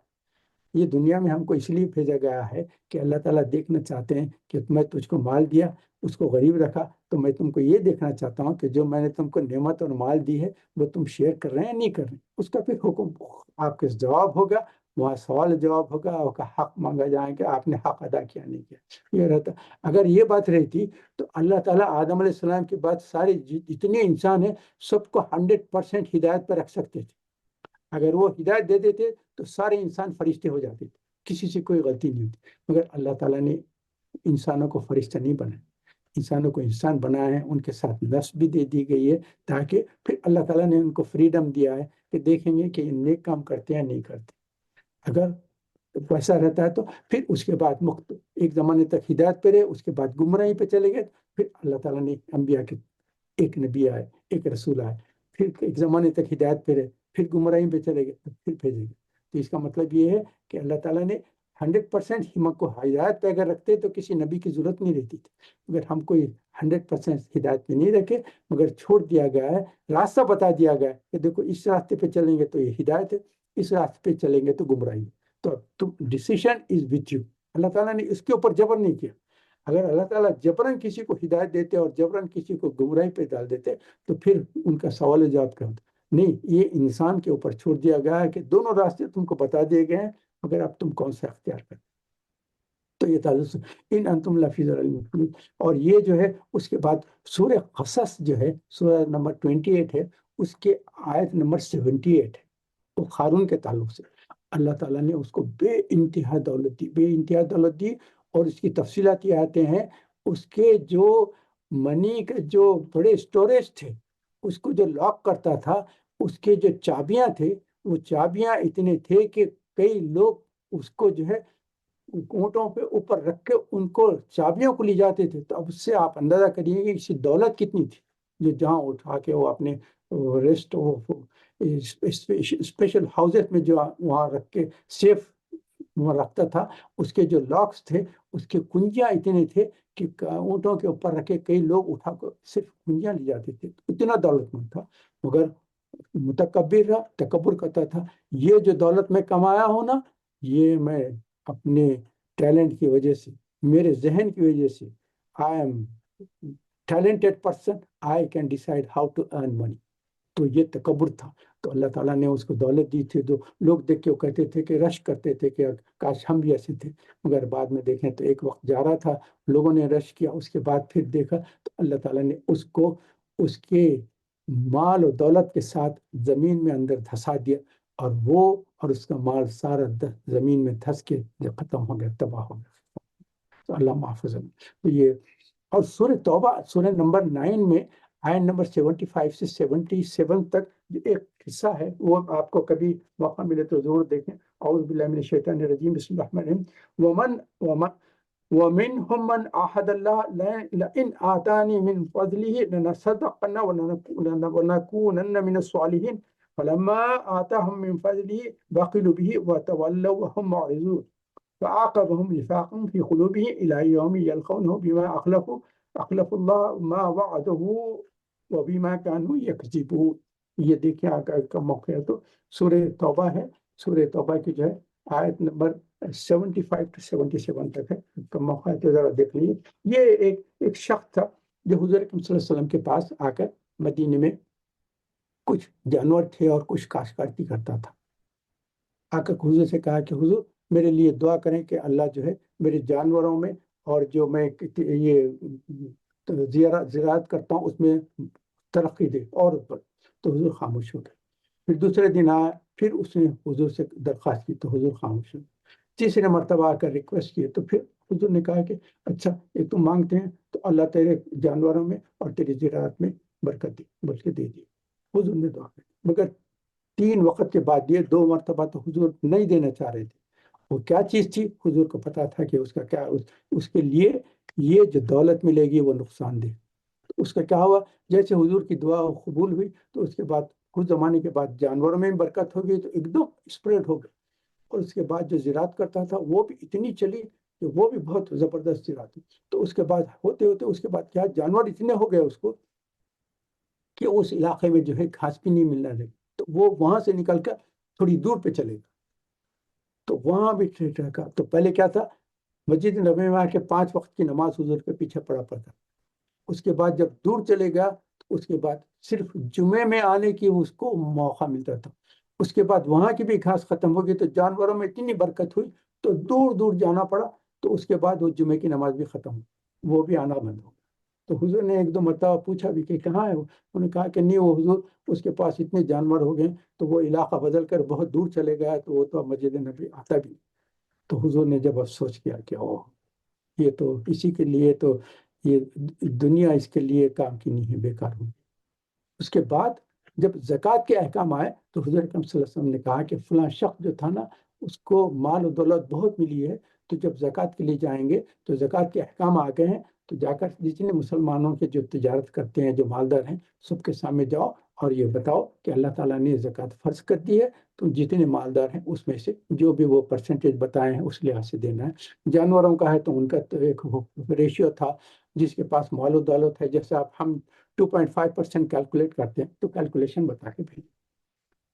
یہ دنیا میں ہم کو اس لیے بھیجا گیا ہے کہ اللہ تعالیٰ دیکھنا چاہتے ہیں کہ میں تجھ کو مال دیا، اس کو غریب رکھا، تو میں تم کو یہ دیکھنا چاہتا ہوں کہ جو میں نے تم کو نعمت اور مال دی ہے وہ تم شیئر کر رہے ہیں نہیں کر رہے ہیں. اس کا پھر حکم آپ کے جواب ہوگا، وہاں سوال جواب ہوگا، آپ کا حق مانگا جائے کہ آپ نے حق ادا کیا نہیں کیا. یہ رہتا. اگر یہ بات رہتی تو اللہ تعالیٰ آدم علیہ السلام کے بعد سارے جتنے انسان ہیں سب کو 100% ہدایت پر رکھ سکتے تھے. اگر وہ ہدایت دے دیتے تو سارے انسان فرشتے ہو جاتے تھے، کسی سے کوئی غلطی نہیں ہوتی. مگر اللہ تعالیٰ نے انسانوں کو فرشتہ نہیں بنایا، انسانوں کو انسان بنایا ہے، ان کے ساتھ نفس بھی دے دی گئی ہے، تاکہ پھر اللہ تعالیٰ نے ان کو فریڈم دیا ہے کہ دیکھیں گے کہ یہ نیک کام کرتے ہیں نہیں کرتے. اگر ویسا رہتا ہے تو پھر اس کے بعد ایک زمانے تک ہدایت پہ رہے، اس کے بعد گمراہی پہ چلے گئے، پھر اللہ تعالیٰ نے انبیاء کے ایک نبی آئے، ایک رسول آئے، پھر ایک زمانے تک ہدایت پہ رہے، پھر گمراہی پہ چلے گئے، پھر بھیجے گئے. تو اس کا مطلب یہ ہے کہ اللہ تعالیٰ نے 100% ہم کو ہدایت پہ اگر رکھتے تو کسی نبی کی ضرورت نہیں رہتی تھی. اگر ہم کوئی 100% ہدایت پہ نہیں رکھے مگر چھوڑ دیا گیا ہے، راستہ بتا دیا گیا ہے کہ دیکھو اس راستے پہ چلیں گے تو یہ ہدایت ہے، اس راستے پہ چلیں گے تو گمراہی ہے. تو تم ڈیسیشن از وتھ یو. اللہ تعالیٰ نے اس کے اوپر جبر نہیں کیا. اگر اللہ تعالیٰ جبرن کسی کو ہدایت دیتے اور جبرن کسی کو گمراہی پہ ڈال دیتے تو پھر ان کا سوال و جواب کیا ہوتا؟ نہیں، یہ انسان کے اوپر چھوڑ دیا گیا ہے کہ دونوں راستے تم کو بتا دیے گئے ہیں، مگر اب تم کون سا اختیار کرتے. تو یہ تعلق ان انتم لفی ضلال مبین. اور یہ جو ہے اس کے بعد سورہ قصص جو ہے سورہ نمبر 28 ہے، اس کے آیت نمبر 78 ہے، وہ قارون کے تعلق سے. اللہ تعالیٰ نے اس کو بے انتہا دولت دی، بے انتہا دولت دی. اور اس کی تفصیلات یہ آتے ہیں، اس کے جو منی کے جو بڑے اسٹوریج تھے، اس کو جو لاک کرتا تھا، اس کے جو چابیاں تھے، وہ چابیاں اتنے تھے کہ کئی لوگ اس کو جو ہے اونٹوں پہ اوپر رکھ کے ان کو چابیوں کو لے جاتے تھے. تو اب اس سے آپ اندازہ کریے کہ اس کی دولت کتنی تھی، جو جہاں اٹھا کے وہ اپنے ریسٹ اسپیشل ہاؤسز میں جو وہاں رکھ کے سیف وہاں رکھتا تھا. اس کے جو لاکس تھے، اس کے کنجیاں اتنے تھے کہ اونٹوں کے اوپر رکھے کئی لوگ اٹھا کر صرف کنجیاں لے جاتے تھے. اتنا دولت مند تھا، مگر متکبر رہا، تکبر کرتا تھا. یہ جو دولت میں کمایا ہوں نا، یہ میں اپنے ٹیلنٹ کی وجہ سے، میرے ذہن کی وجہ سے، I am talented person, I can decide how to earn money. تو یہ تکبر تھا. تو اللہ تعالیٰ نے اس کو دولت دی تھی. تو لوگ دیکھ کے وہ کہتے تھے کہ رش کرتے تھے کہ کاش ہم بھی ایسے تھے. مگر بعد میں دیکھیں تو ایک وقت جا رہا تھا، لوگوں نے رش کیا، اس کے بعد پھر دیکھا تو اللہ تعالیٰ نے اس کو اس کے مال و دولت کے ساتھ زمین میں اندر دھسا دیا، اور وہ اور اس کا مال سارا زمین میں دھس کے جو ختم ہو گیا، تباہ ہو گیا. تو اللہ محفوظ ہے. تو یہ اور سورہ توبہ سورہ نمبر 9 میں آیت نمبر 75 سے 77 تک جو ایک حصہ ہے، وہ آپ کو کبھی موقع ملے تو ضرور دیکھیں. اعوذ باللہ من الشیطان الرجیم، بسم اللہ الرحمن الرحیم. وَمِنْهُمْ مَنْ عَاهَدَ اللَّهَ لَئِنْ آتَانِي مِنْ فَضْلِهِ لَنَصَدَّقَنَّ وَلَنَكُونَنَّ مِنَ الصَّالِحِينَ فَلَمَّا آتَاهُم مِّن فَضْلِهِ بَخِلُوا بِهِ وَتَوَلَّوْا وَهُمْ مُعْرِضُونَ فَعَاقَبَهُمْ نِفَاقًا فِي قُلُوبِهِمْ إِلَى يَوْمِ يَلْقَوْنَهُ بِمَا أَخْلَفُوا اللَّهَ مَا وَعَدَهُ وَبِمَا كَانُوا يَكْذِبُونَ. یہ دیکھیں آقا کا موقع ہے. تو سورہ توبہ ہے، سورہ توبہ کی جو ہے آیت نمبر 75 to 77 تک ہے. کا موقع ہے تو ذرا دیکھ لیجیے. یہ ایک شخص تھا جو حضور اکرم صلی اللہ علیہ وسلم کے پاس آ کر مدینے میں کچھ جانور تھے اور کچھ کاشتکاری کرتا تھا. آ کر حضور سے کہا کہ حضور میرے لیے دعا کریں کہ اللہ جو ہے میرے جانوروں میں اور جو میں یہ زراعت کرتا ہوں اس میں ترقی دے اور اوپر. تو حضور خاموش ہو گئے. پھر دوسرے دن آیا، پھر اس نے حضور سے درخواست کی تو حضور خاموش ہو گئے. تیسرے مرتبہ آ کر ریکویسٹ کی تو پھر حضور نے کہا کہ اچھا یہ تم مانگتے ہیں تو اللہ تیرے جانوروں میں اور تیری زراعت میں برکت دی، بلکہ دے دی. حضور نے دعا کی. مگر 3 وقت کے بعد یہ 2 مرتبہ تو حضور نہیں دینا چاہ رہے تھے. وہ کیا چیز تھی؟ حضور کو پتا تھا کہ اس کا کیا اس کے لیے یہ جو دولت ملے گی وہ نقصان دہ. اس کا کیا ہوا؟ جیسے حضور کی دعا قبول ہوئی تو اس کے بعد کچھ زمانے کے بعد جانوروں میں برکت ہو گئی، تو ایک دم اسپریڈ ہو گئی. اور اس کے بعد جو زراعت کرتا تھا وہ بھی اتنی چلی کہ وہ بھی بہت زبردست زراعت. تو اس کے بعد ہوتے ہوتے اس کے بعد کیا جانور اتنے ہو گئے اس کو کہ اس علاقے میں جو ہے گھاس بھی نہیں ملنے لگی. تو وہ وہاں سے نکل کر تھوڑی دور پہ چلے گا. تو وہاں بھی ٹھیک رہا. تو پہلے کیا تھا، مسجد نبوی میں آ کے 5 وقت کی نماز حضور کے پیچھے پڑا پڑتا. اس کے بعد جب دور چلے گا تو اس کے بعد صرف جمعے میں آنے کی اس کو موقع ملتا تھا. اس کے بعد وہاں کی بھی گھاس ختم ہو گئی تو جانوروں میں اتنی برکت ہوئی تو دور دور جانا پڑا. تو اس کے بعد وہ جمعے کی نماز بھی ختم ہوئی، وہ بھی آنا بند ہو گیا. تو حضور نے 1-2 مرتبہ پوچھا بھی کہ کہاں ہے وہ. انہوں نے کہا کہ نہیں وہ حضور اس کے پاس اتنے جانور ہو گئے تو وہ علاقہ بدل کر بہت دور چلے گیا، تو وہ تو مسجد نبی آتا بھی. تو حضور نے جب افسوس کیا کہ یہ تو اسی کے لیے تو یہ دنیا اس کے لیے کام کی نہیں ہے، بیکار ہوگی. اس کے بعد جب زکوٰۃ کے احکام آئے تو حضور اکرم صلی اللہ علیہ وسلم نے کہا کہ فلاں شخص جو تھا نا اس کو مال و دولت بہت ملی ہے، تو جب زکوٰۃ کے لیے جائیں گے تو زکوٰۃ کے احکام آ گئے ہیں تو جا کر جتنے مسلمانوں کے جو تجارت کرتے ہیں، جو مالدار ہیں، سب کے سامنے جاؤ اور یہ بتاؤ کہ اللہ تعالیٰ نے زکوٰۃ فرض کر دی ہے، تو جتنے مالدار ہیں اس میں سے جو بھی وہ پرسنٹیج بتائے ہیں اس لحاظ سے دینا ہے۔ جانوروں کا ہے تو ان کا تو ایک ریشیو تھا، جس کے پاس مال و دولت ہے، جیسے آپ ہم 2.5% کیلکولیٹ کرتے ہیں تو کیلکولیشن بتا کے بھیجیں۔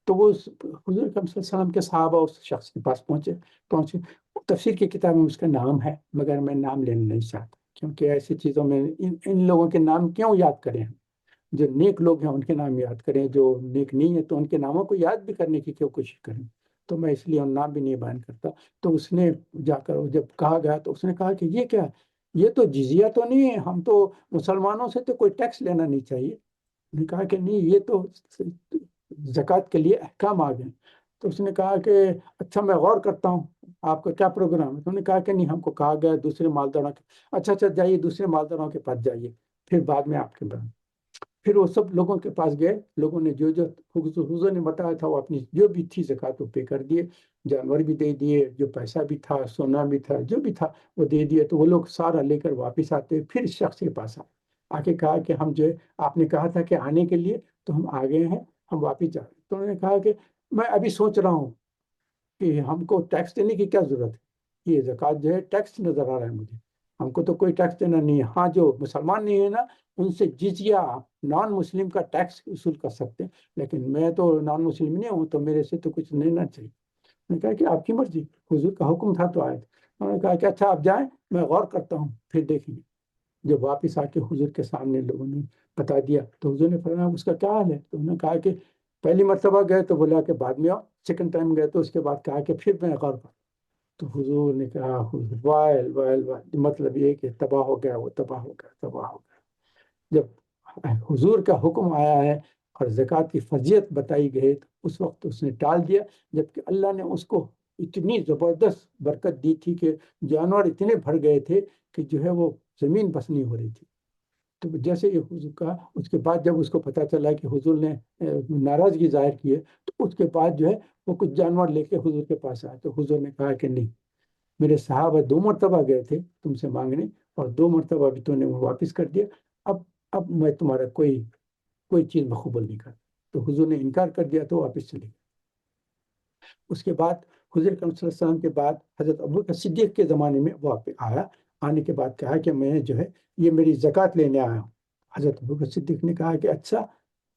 تو وہ حضور اکرم صلی اللہ علیہ وسلم کے صحابہ اس شخص کے پاس پہنچے۔ تفسیر کی کتاب میں اس کا نام ہے، مگر میں نام لینا نہیں چاہتا، کیونکہ ایسی چیزوں میں ان لوگوں کے نام کیوں یاد کریں ہم؟ جو نیک لوگ ہیں ان کے نام یاد کریں، جو نیک نہیں ہے تو ان کے ناموں کو یاد بھی کرنے کی کیوں کوشش کریں؟ تو میں اس لیے ان نام بھی نہیں بیان کرتا۔ تو اس نے جا کر جب کہا گیا تو اس نے کہا کہ یہ کیا، یہ تو جزیہ تو نہیں ہے، ہم تو مسلمانوں سے تو کوئی ٹیکس لینا نہیں چاہیے۔ نے کہا کہ نہیں، یہ تو زکوٰۃ کے لیے احکام آ گئے۔ تو اس نے کہا کہ اچھا میں غور کرتا ہوں، آپ کا کیا پروگرام ہے؟ تو انہوں نے کہا کہ نہیں، ہم کو کہا گیا دوسرے مالداروں کے، اچھا جائیے دوسرے مالداروں کے پاس جائیے، پھر بعد میں آپ کے پاس۔ پھر وہ سب لوگوں کے پاس گئے، لوگوں نے جو حضور نے بتایا تھا وہ اپنی جو بھی تھی زکوٰۃ وہ پے کر دیے، جانور بھی دے دیے، جو پیسہ بھی تھا، سونا بھی تھا، جو بھی تھا وہ دے دیے۔ تو وہ لوگ سارا لے کر واپس آتے، پھر اس شخص کے پاس آ کے کہا کہ ہم جو ہے آپ نے کہا تھا کہ آنے کے لیے، تو ہم آ گئے ہیں، ہم واپس جا رہے ہیں۔ تو انہوں نے کہا کہ میں ابھی سوچ رہا ہوں کہ ہم کو ٹیکس دینے کی کیا ضرورت ہے، یہ زکوٰۃ جو ہے ٹیکس نظر آ رہا ہے مجھے، ہم کو تو کوئی ٹیکس دینا نہیں ہے۔ ہاں جو مسلمان نہیں ہے نا، ان سے جزیہ نان مسلم کا ٹیکس وصول کر سکتے ہیں، لیکن میں تو نان مسلم نہیں ہوں، تو میرے سے تو کچھ لینا چاہیے۔ میں نے کہا کہ آپ کی مرضی، حضور کا حکم تھا تو آئے تھے۔ انہوں نے کہا کہ اچھا آپ جائیں، میں غور کرتا ہوں، پھر دیکھیں گے۔ جب واپس آ کے حضور کے سامنے لوگوں نے بتا دیا تو حضور نے فرمایا اس کا کیا حال ہے؟ تو انہوں نے کہا کہ پہلی مرتبہ گئے تو بولا کہ بعد میں آؤ، سیکنڈ ٹائم گئے تو اس کے بعد کہا کہ پھر میں غور پر۔ تو حضور نے کہا وائل وائل وائل، مطلب یہ کہ تباہ ہو گیا، وہ تباہ ہو گیا، تباہ ہو گیا۔ جب حضور کا حکم آیا ہے اور زکوٰۃ کی فرضیت بتائی گئی تو اس وقت اس نے ٹال دیا، جبکہ اللہ نے اس کو اتنی زبردست برکت دی تھی کہ جانور اتنے بھر گئے تھے کہ جو ہے وہ زمین بس نہیں ہو رہی تھی۔ تو جیسے یہ حضور کا، اس کے بعد جب اس کو پتا چلا کہ حضور نے ناراضگی ظاہر کی ہے، تو اس کے بعد جو ہے وہ کچھ جانور لے کے حضور کے پاس آئے۔ تو حضور نے کہا کہ نہیں، میرے صحابہ 2 مرتبہ گئے تھے تم سے مانگنے، اور 2 مرتبہ بھی تو نے وہ واپس کر دیا، اب میں تمہارا کوئی چیز میں قبول نہیں کرتا۔ تو حضور نے انکار کر دیا تو واپس چلے گئے۔ اس کے بعد حضور اکرم صلی اللہ علیہ وسلم کے بعد حضرت ابوبکر صدیق کے زمانے میں وہ آیا، آنے کے بعد کہا کہ میں جو ہے یہ میری زکوٰۃ لینے آیا ہوں۔ حضرت ابوبکر صدیق نے کہا کہ اچھا،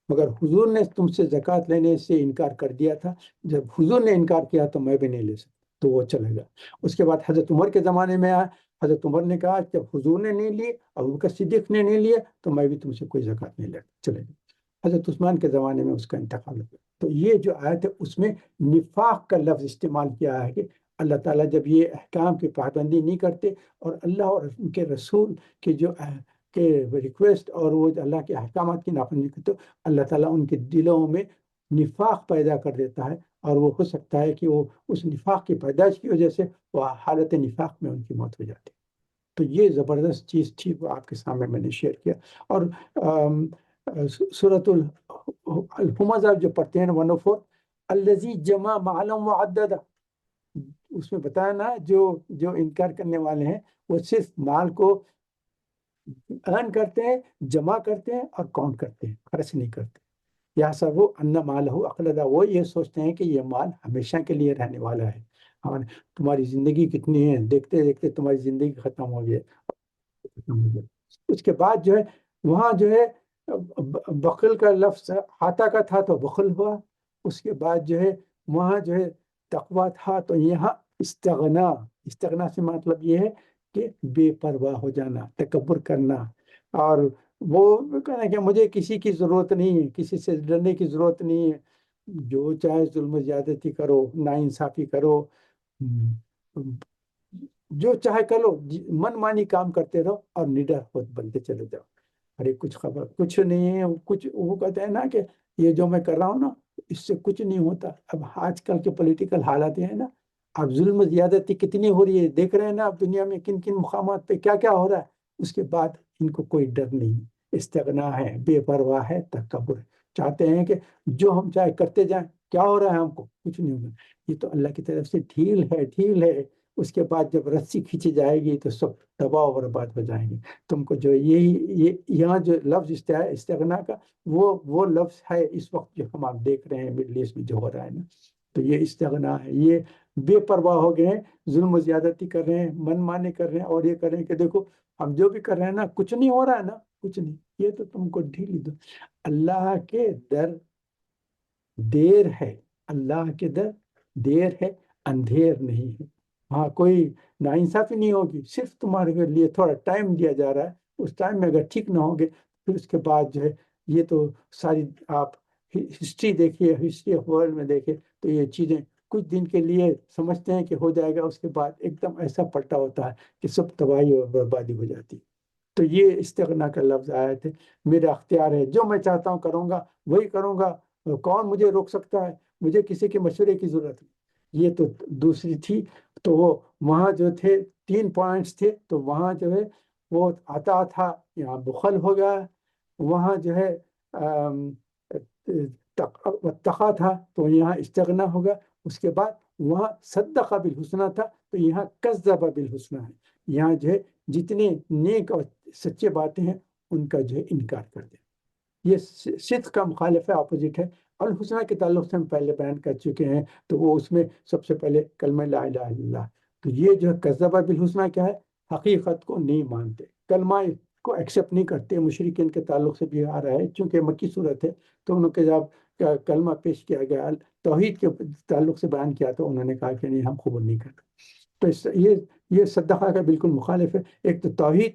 مگر حضور نے تم سے زکوٰۃ لینے سے انکار کر دیا تھا، جب حضور نے انکار کیا تو میں بھی نہیں لے سکتا، تو وہ چلے گا۔ اس کے بعد حضرت عمر کے زمانے میں آیا، حضرت عمر نے کہا جب حضور نے نہیں لی، ابوبکر صدیق نے نہیں لیے، تو میں بھی تم سے کوئی زکوٰۃ نہیں لیتا، چلے گا۔ حضرت عثمان کے زمانے میں اس کا انتقال ہو گیا۔ تو یہ جو آیت ہے اس میں نفاق کا لفظ استعمال کیا ہے کہ اللہ تعالیٰ جب یہ احکام کی پابندی نہیں کرتے اور اللہ اور ان کے رسول کے جو کہ ریکویسٹ اور وہ اللہ کے احکامات کی نافرمانی کرتے، تو اللہ تعالیٰ ان کے دلوں میں نفاق پیدا کر دیتا ہے، اور وہ ہو سکتا ہے کہ وہ اس نفاق کی پیدائش کی وجہ سے وہ حالت نفاق میں ان کی موت ہو جاتی ہے۔ تو یہ زبردست چیز تھی، وہ آپ کے سامنے میں نے شیئر کیا۔ اور سورۃ الہمزہ جو پڑھتے ہیں 104، الذی جمع مالا وعددہ، اس میں بتایا نا جو انکار کرنے والے ہیں وہ صرف مال کو ارن کرتے ہیں، جمع کرتے ہیں اور کاؤنٹ کرتے ہیں، خرچ نہیں کرتے۔ یا سب ان مالہ اخلدہ، وہ یہ سوچتے ہیں کہ یہ مال ہمیشہ کے لیے رہنے والا ہے۔ تمہاری زندگی کتنی ہے، دیکھتے دیکھتے تمہاری زندگی ختم ہو گئی۔ اس کے بعد جو ہے وہاں جو ہے بخل کا لفظ ہاتھا کا تھا تو بخل ہوا، اس کے بعد جو ہے وہاں جو ہے تقویٰ تھا، تو یہاں استغنا سے مطلب یہ ہے کہ بے پرواہ ہو جانا، تکبر کرنا، اور وہ کہنا کہ مجھے کسی کی ضرورت نہیں ہے، کسی سے ڈرنے کی ضرورت نہیں ہے، جو چاہے ظلم و زیادتی کرو، ناانصافی کرو، جو چاہے کرو، من مانی کام کرتے رہو اور نڈر خود بنتے چلے جاؤ۔ ارے کچھ خبر کچھ نہیں ہے، کچھ وہ کہتے ہیں نا کہ یہ جو میں کر رہا ہوں نا اس سے کچھ نہیں ہوتا۔ اب آج کل کے پولیٹیکل حالات ہیں نا، اب ظلم و زیادتی کتنی ہو رہی ہے، دیکھ رہے ہیں نا اب دنیا میں کن کن مقامات پہ کیا کیا ہو رہا ہے، اس کے بعد ان کو کوئی ڈر نہیں، استغنا ہے، بے پرواہ ہے، تکبر ہے، چاہتے ہیں کہ جو ہم چاہے کرتے جائیں، کیا ہو رہا ہے ہم کو کچھ نہیں ہوگا۔ یہ تو اللہ کی طرف سے ڈھیل ہے، ڈھیل ہے، اس کے بعد جب رسی کھینچی جائے گی تو سب تباہ و برباد ہو جائیں گے. تم کو جو یہ یہاں جو لفظ استغنا کا وہ لفظ ہے اس وقت جو ہم آپ دیکھ رہے ہیں مڈل ایسٹ میں جو ہو رہا ہے نا. تو یہ استغنا ہے. یہ بے پرواہ ہو گئے ہیں، ظلم و زیادتی کر رہے ہیں، من مانی کر رہے ہیں، اور یہ کر رہے ہیں کہ دیکھو ہم جو بھی کر رہے ہیں نا کچھ نہیں ہو رہا ہے نا، کچھ نہیں، یہ تو تم کو ڈھیلی دو. اللہ کے در دیر ہے، اللہ کے در دیر ہے، اندھیر نہیں ہے. ہاں کوئی ناانصافی نہیں ہوگی، صرف تمہارے لیے تھوڑا ٹائم دیا جا رہا ہے. اس ٹائم میں اگر ٹھیک نہ ہوگے پھر اس کے بعد جو ہے یہ تو ساری آپ ہسٹری دیکھیے، ہسٹری آف ورلڈ میں دیکھیں تو یہ چیزیں کچھ دن کے لیے سمجھتے ہیں کہ ہو جائے گا، اس کے بعد ایک دم ایسا پلٹا ہوتا ہے کہ سب تباہی اور بربادی ہو جاتی. تو یہ استغنا کا لفظ آئے تھے. میرا اختیار ہے، جو میں چاہتا ہوں کروں گا وہی کروں گا، کون مجھے روک سکتا ہے، مجھے کسی کے مشورے کی ضرورت نہیں. یہ تو دوسری تھی. تو وہ وہاں جو تھے 3 پوائنٹس تھے، تو وہاں جو ہے وہ عطا تھا، یہاں بخل ہو گیا. وہاں جو ہے تقا تھا تو یہاں استغنا ہوگا. اس کے بعد وہاں صدق بالحسنہ تھا تو یہاں کذب بالحسنہ ہے. یہاں جو ہے جتنے نیک اور سچے باتیں ہیں ان کا جو ہے انکار کر دیں. یہ صدق کا مخالف ہے، اپوزٹ ہے. الحسنہ کے تعلق سے ہم پہلے بیان کر چکے ہیں، تو وہ اس میں سب سے پہلے کلمہ لا الہ الا اللہ. تو یہ جو ہے کذب بالحسنہ کیا ہے؟ حقیقت کو نہیں مانتے، کلمہ کو ایکسیپٹ نہیں کرتے. مشرکین کے تعلق سے بھی آ رہا ہے، چونکہ مکی صورت ہے تو انہوں کے جب کلمہ پیش کیا گیا توحید کے تعلق سے بیان کیا تو انہوں نے کہا کہ نہیں، ہم قبول نہیں کرتے. تو یہ صدقہ کا بالکل مخالف ہے. ایک تو توحید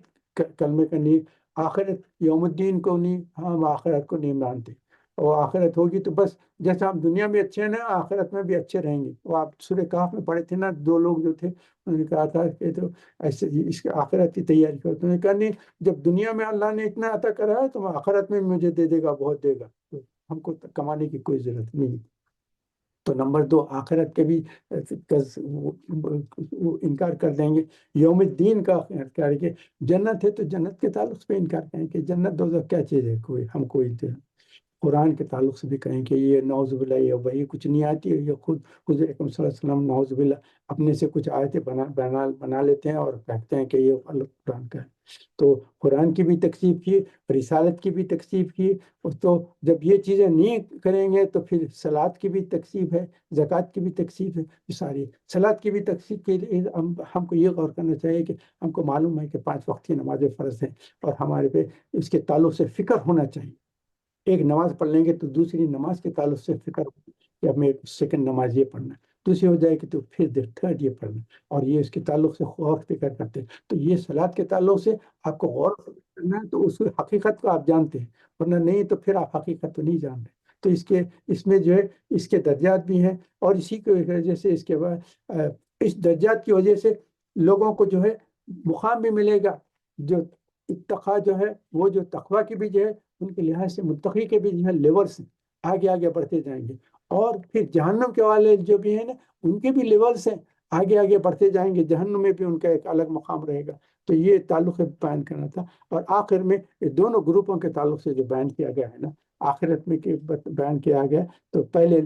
کلمے کا نہیں، آخرت یوم الدین کو نہیں، ہم آخرت کو نہیں مانتے. اور آخرت ہوگی تو بس جیسا ہم دنیا میں اچھے ہیں نا آخرت میں بھی اچھے رہیں گے. وہ آپ سورہ کہف میں پڑھے تھے نا، 2 لوگ جو تھے انہوں نے کہا تھا کہ تو ایسے اس کے آخرت کی تیاری کرو. انہوں نے کہا نہیں، جب دنیا میں اللہ نے اتنا عطا کرا ہے تو آخرت میں مجھے دے دے گا، بہت دے گا، تو ہم کو کمانے کی کوئی ضرورت نہیں. تو نمبر 2 آخرت کے بھی وہ انکار کر دیں گے. یوم الدین کا انکار کریں گے. جنت ہے تو جنت کے تعلق سے انکار کریں کہ جنت دوزخ کیا چیز ہے، کوئی ہم کوئی قرآن کے تعلق سے بھی کہیں کہ یہ نعوذ باللہ یہ وہی کچھ نہیں آتی ہے. یہ خود حضور اکرم صلی اللہ علیہ وسلم نعوذ باللہ اپنے سے کچھ آیتیں بنا لیتے ہیں اور کہتے ہیں کہ یہ اللہ قرآن کا ہے. تو قرآن کی بھی تکذیب کی، رسالت کی بھی تکذیب کی. تو جب یہ چیزیں نہیں کریں گے تو پھر صلات کی بھی تکذیب ہے، زکوٰۃ کی بھی تکذیب ہے. یہ ساری صلات کی بھی تکذیب کے لیے ہم کو یہ غور کرنا چاہیے کہ ہم کو معلوم ہے کہ 5 وقت کی نمازیں فرض ہیں اور ہمارے پہ اس کے تعلق سے فکر ہونا چاہیے. ایک نماز پڑھ لیں گے تو دوسری نماز کے تعلق سے فکر کہ اب میں سیکنڈ نماز یہ پڑھنا ہے، دوسری ہو جائے گی تو پھر تھرڈ یہ پڑھنا، اور یہ اس کے تعلق سے غور فکر کرتے ہیں. تو یہ صلات کے تعلق سے آپ کو غور کرنا ہے تو اس حقیقت کو آپ جانتے ہیں، ورنہ نہیں تو پھر آپ حقیقت تو نہیں جان رہے. تو اس میں جو ہے اس کے درجات بھی ہیں، اور اسی کی وجہ سے اس کے بعد اس درجات کی وجہ سے لوگوں کو جو ہے مقام بھی ملے گا. جو اتقا جو ہے وہ جو تقوی کی بھی جو ہے ان کے لحاظ سے متقی کے بھی جو ہے لیولس آگے آگے بڑھتے جائیں گے. اور پھر جہنم کے والے جو بھی ہیں نا ان کے بھی لیولس ہیں، آگے آگے بڑھتے جائیں گے. جہنم میں بھی ان کا ایک الگ مقام رہے گا. تو یہ تعلق بیان کرنا تھا. اور آخر میں دونوں گروپوں کے تعلق سے جو بیان کیا گیا ہے نا، آخرت میں بیان کیا گیا. تو پہلے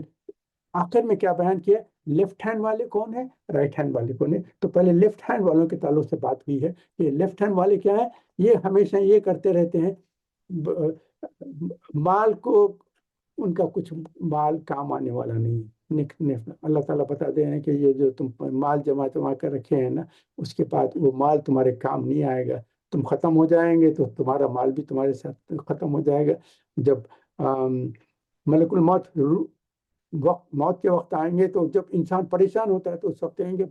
آخر میں کیا بیان کیا؟ لیفٹ ہینڈ والے کون ہیں، رائٹ ہینڈ والے کون ہیں. تو پہلے لیفٹ ہینڈ والوں کے تعلق سے بات ہوئی ہے کہ لیفٹ ہینڈ والے کیا ہیں. یہ ہمیشہ یہ کرتے رہتے ہیں، مال کو ان کا کچھ مال کام آنے والا نہیں. اللہ تعالیٰ بتا دے ہیں کہ یہ جو تم مال جمع کر رکھے ہیں نا، اس کے بعد وہ مال تمہارے کام نہیں آئے گا. تم ختم ہو جائیں گے تو تمہارا مال بھی تمہارے ساتھ ختم ہو جائے گا. جب ملک الموت موت کے وقت آئیں گے تو جب انسان پریشان ہوتا ہے تو اس وقت کہیں گے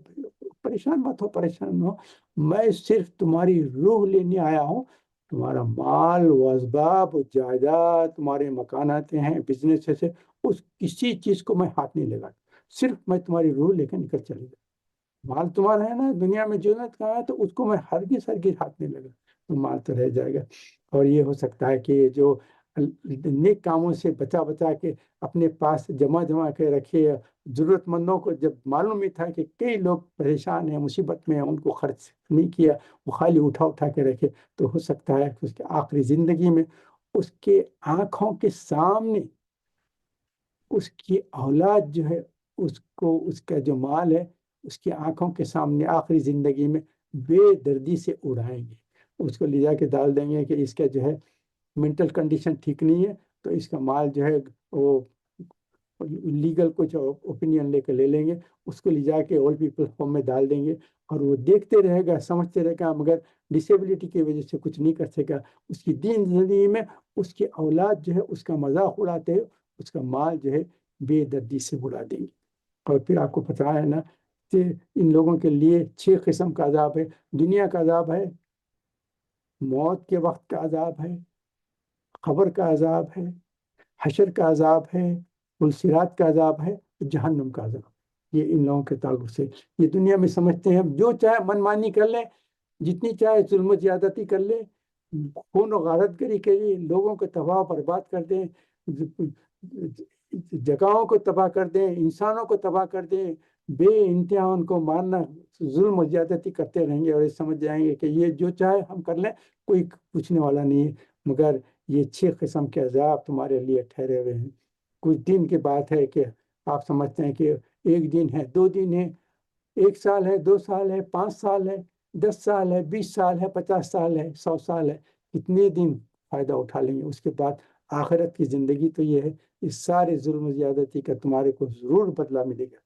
پریشان مت ہو، پریشان نہ ہو، میں صرف تمہاری روح لینے آیا ہوں. تمہارا مال و اسباب و جائیداد، تمہارے مکانات ہیں، بزنس سے اس کسی چیز کو میں ہاتھ نہیں لگا، صرف میں تمہاری روح لے کر نکل چلے گا. مال تمہارا ہے نا، دنیا میں جنت کا ہے تو اس کو میں ہرگز ہاتھ نہیں لگا، تو مال تو رہ جائے گا. اور یہ ہو سکتا ہے کہ جو نیک کاموں سے بچا بچا کے اپنے پاس جمع کے رکھے، ضرورت مندوں کو جب معلوم ہی تھا کہ کئی لوگ پریشان ہیں، مصیبت میں ہیں، ان کو خرچ نہیں کیا، وہ خالی اٹھا کے رکھے. تو ہو سکتا ہے کہ اس کے آخری زندگی میں اس کے آنکھوں کے سامنے اس کی اولاد جو ہے اس کو اس کا جو مال ہے اس کی آنکھوں کے سامنے آخری زندگی میں بے دردی سے اڑائیں گے، اس کو لے جا کے ڈال دیں گے کہ اس کا جو ہے منٹل کنڈیشن ٹھیک نہیں ہے، تو اس کا مال جو ہے وہ لیگل کچھ اوپینین لے کے لے لیں گے، اس کو لے جا کے اولڈ پیپل ہوم میں ڈال دیں گے، اور وہ دیکھتے رہے گا، سمجھتے رہے گا، مگر ڈسیبلٹی کی وجہ سے کچھ نہیں کر سکا۔ اس کی دین زندگی میں اس کی اولاد جو ہے اس کا مذاق اڑاتے ہیں، اس کا مال جو ہے بے دردی سے اڑا دیں گے۔ اور پھر آپ کو پتہ ہے نا کہ ان لوگوں کے لیے 6 قسم کا عذاب ہے۔ دنیا کا عذاب ہے، موت کے وقت کا عذاب ہے، قبر کا عذاب ہے، حشر کا عذاب ہے، پلسرات کا عذاب ہے، جہنم کا عذاب۔ یہ ان لوگوں کے تعلق سے یہ دنیا میں سمجھتے ہیں جو چاہے من مانی کر لیں، جتنی چاہے ظلم و زیادتی کر لیں، خون و غارت گری کے لیے لوگوں کو تباہ برباد کر دیں، جگہوں کو تباہ کر دیں، انسانوں کو تباہ کر دیں، بے انتہا ان کو مارنا، ظلم و زیادتی کرتے رہیں گے، اور یہ سمجھ جائیں گے کہ یہ جو چاہے ہم کر لیں، کوئی پوچھنے والا نہیں ہے۔ مگر یہ 6 قسم کے عذاب تمہارے لیے ٹھہرے ہوئے ہیں۔ کچھ دن کی بات ہے کہ آپ سمجھتے ہیں کہ 1 دن ہے، 2 دن ہے، 1 سال ہے، 2 سال ہے، 5 سال ہے، 10 سال ہے، 20 سال ہے، 50 سال ہے، 100 سال ہے، کتنے دن فائدہ اٹھا لیں گے؟ اس کے بعد آخرت کی زندگی تو یہ ہے، اس سارے ظلم و زیادتی کا تمہارے کو ضرور بدلہ ملے گا۔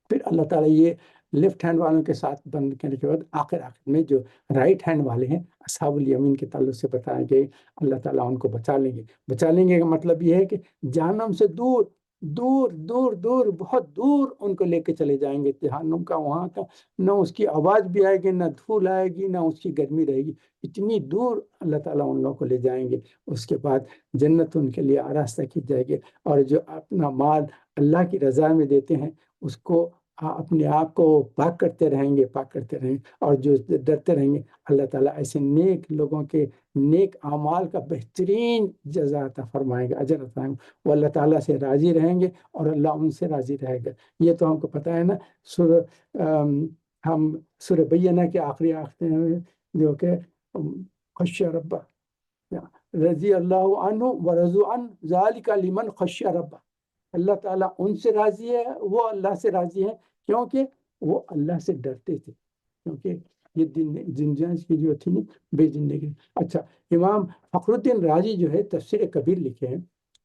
پھر اللہ تعالیٰ یہ لیفٹ ہینڈ والوں کے ساتھ بند کرنے کے بعد آخر میں جو رائٹ ہینڈ والے ہیں اصحاب الیمین کے تعلق سے بتایا گئے، اللہ تعالیٰ ان کو بچا لیں گے۔ بچا لیں گے کا مطلب یہ ہے کہ جہنم سے دور دور دور دور بہت دور ان کو لے کے چلے جائیں گے۔ جہنم کا وہاں کا نہ اس کی آواز بھی آئے گی، نہ دھول آئے گی، نہ اس کی گرمی رہے گی، اتنی دور اللہ تعالیٰ ان لوگوں کو لے جائیں گے۔ اس کے بعد جنت ان کے لیے آراستہ کی جائے گی، اور جو اپنا مال اللہ کی رضا میں دیتے ہیں اس کو اپنے آپ کو پاک کرتے رہیں گے، پاک کرتے رہیں گے، اور جو ڈرتے رہیں گے اللہ تعالیٰ ایسے نیک لوگوں کے نیک اعمال کا بہترین جزا عطا فرمائے گا، اجر عطا فرمائے گا۔ وہ اللہ تعالیٰ سے راضی رہیں گے اور اللہ ان سے راضی رہے گا۔ یہ تو ہم کو پتہ ہے نا، ہم سورہ بینہ کے آخری میں جو کہ خشی ربہ، رضی اللہ عنہ ورضوا عنہ ذالک لمن خشی ربہ، اللہ تعالیٰ ان سے راضی ہے، وہ اللہ سے راضی ہے، کیونکہ وہ اللہ سے ڈرتے تھے، کیونکہ یہ زندگی کی جو تھی نا بے زندگی۔ اچھا، امام فخر الدین رازی جو ہے تفسیر کبیر لکھے ہیں،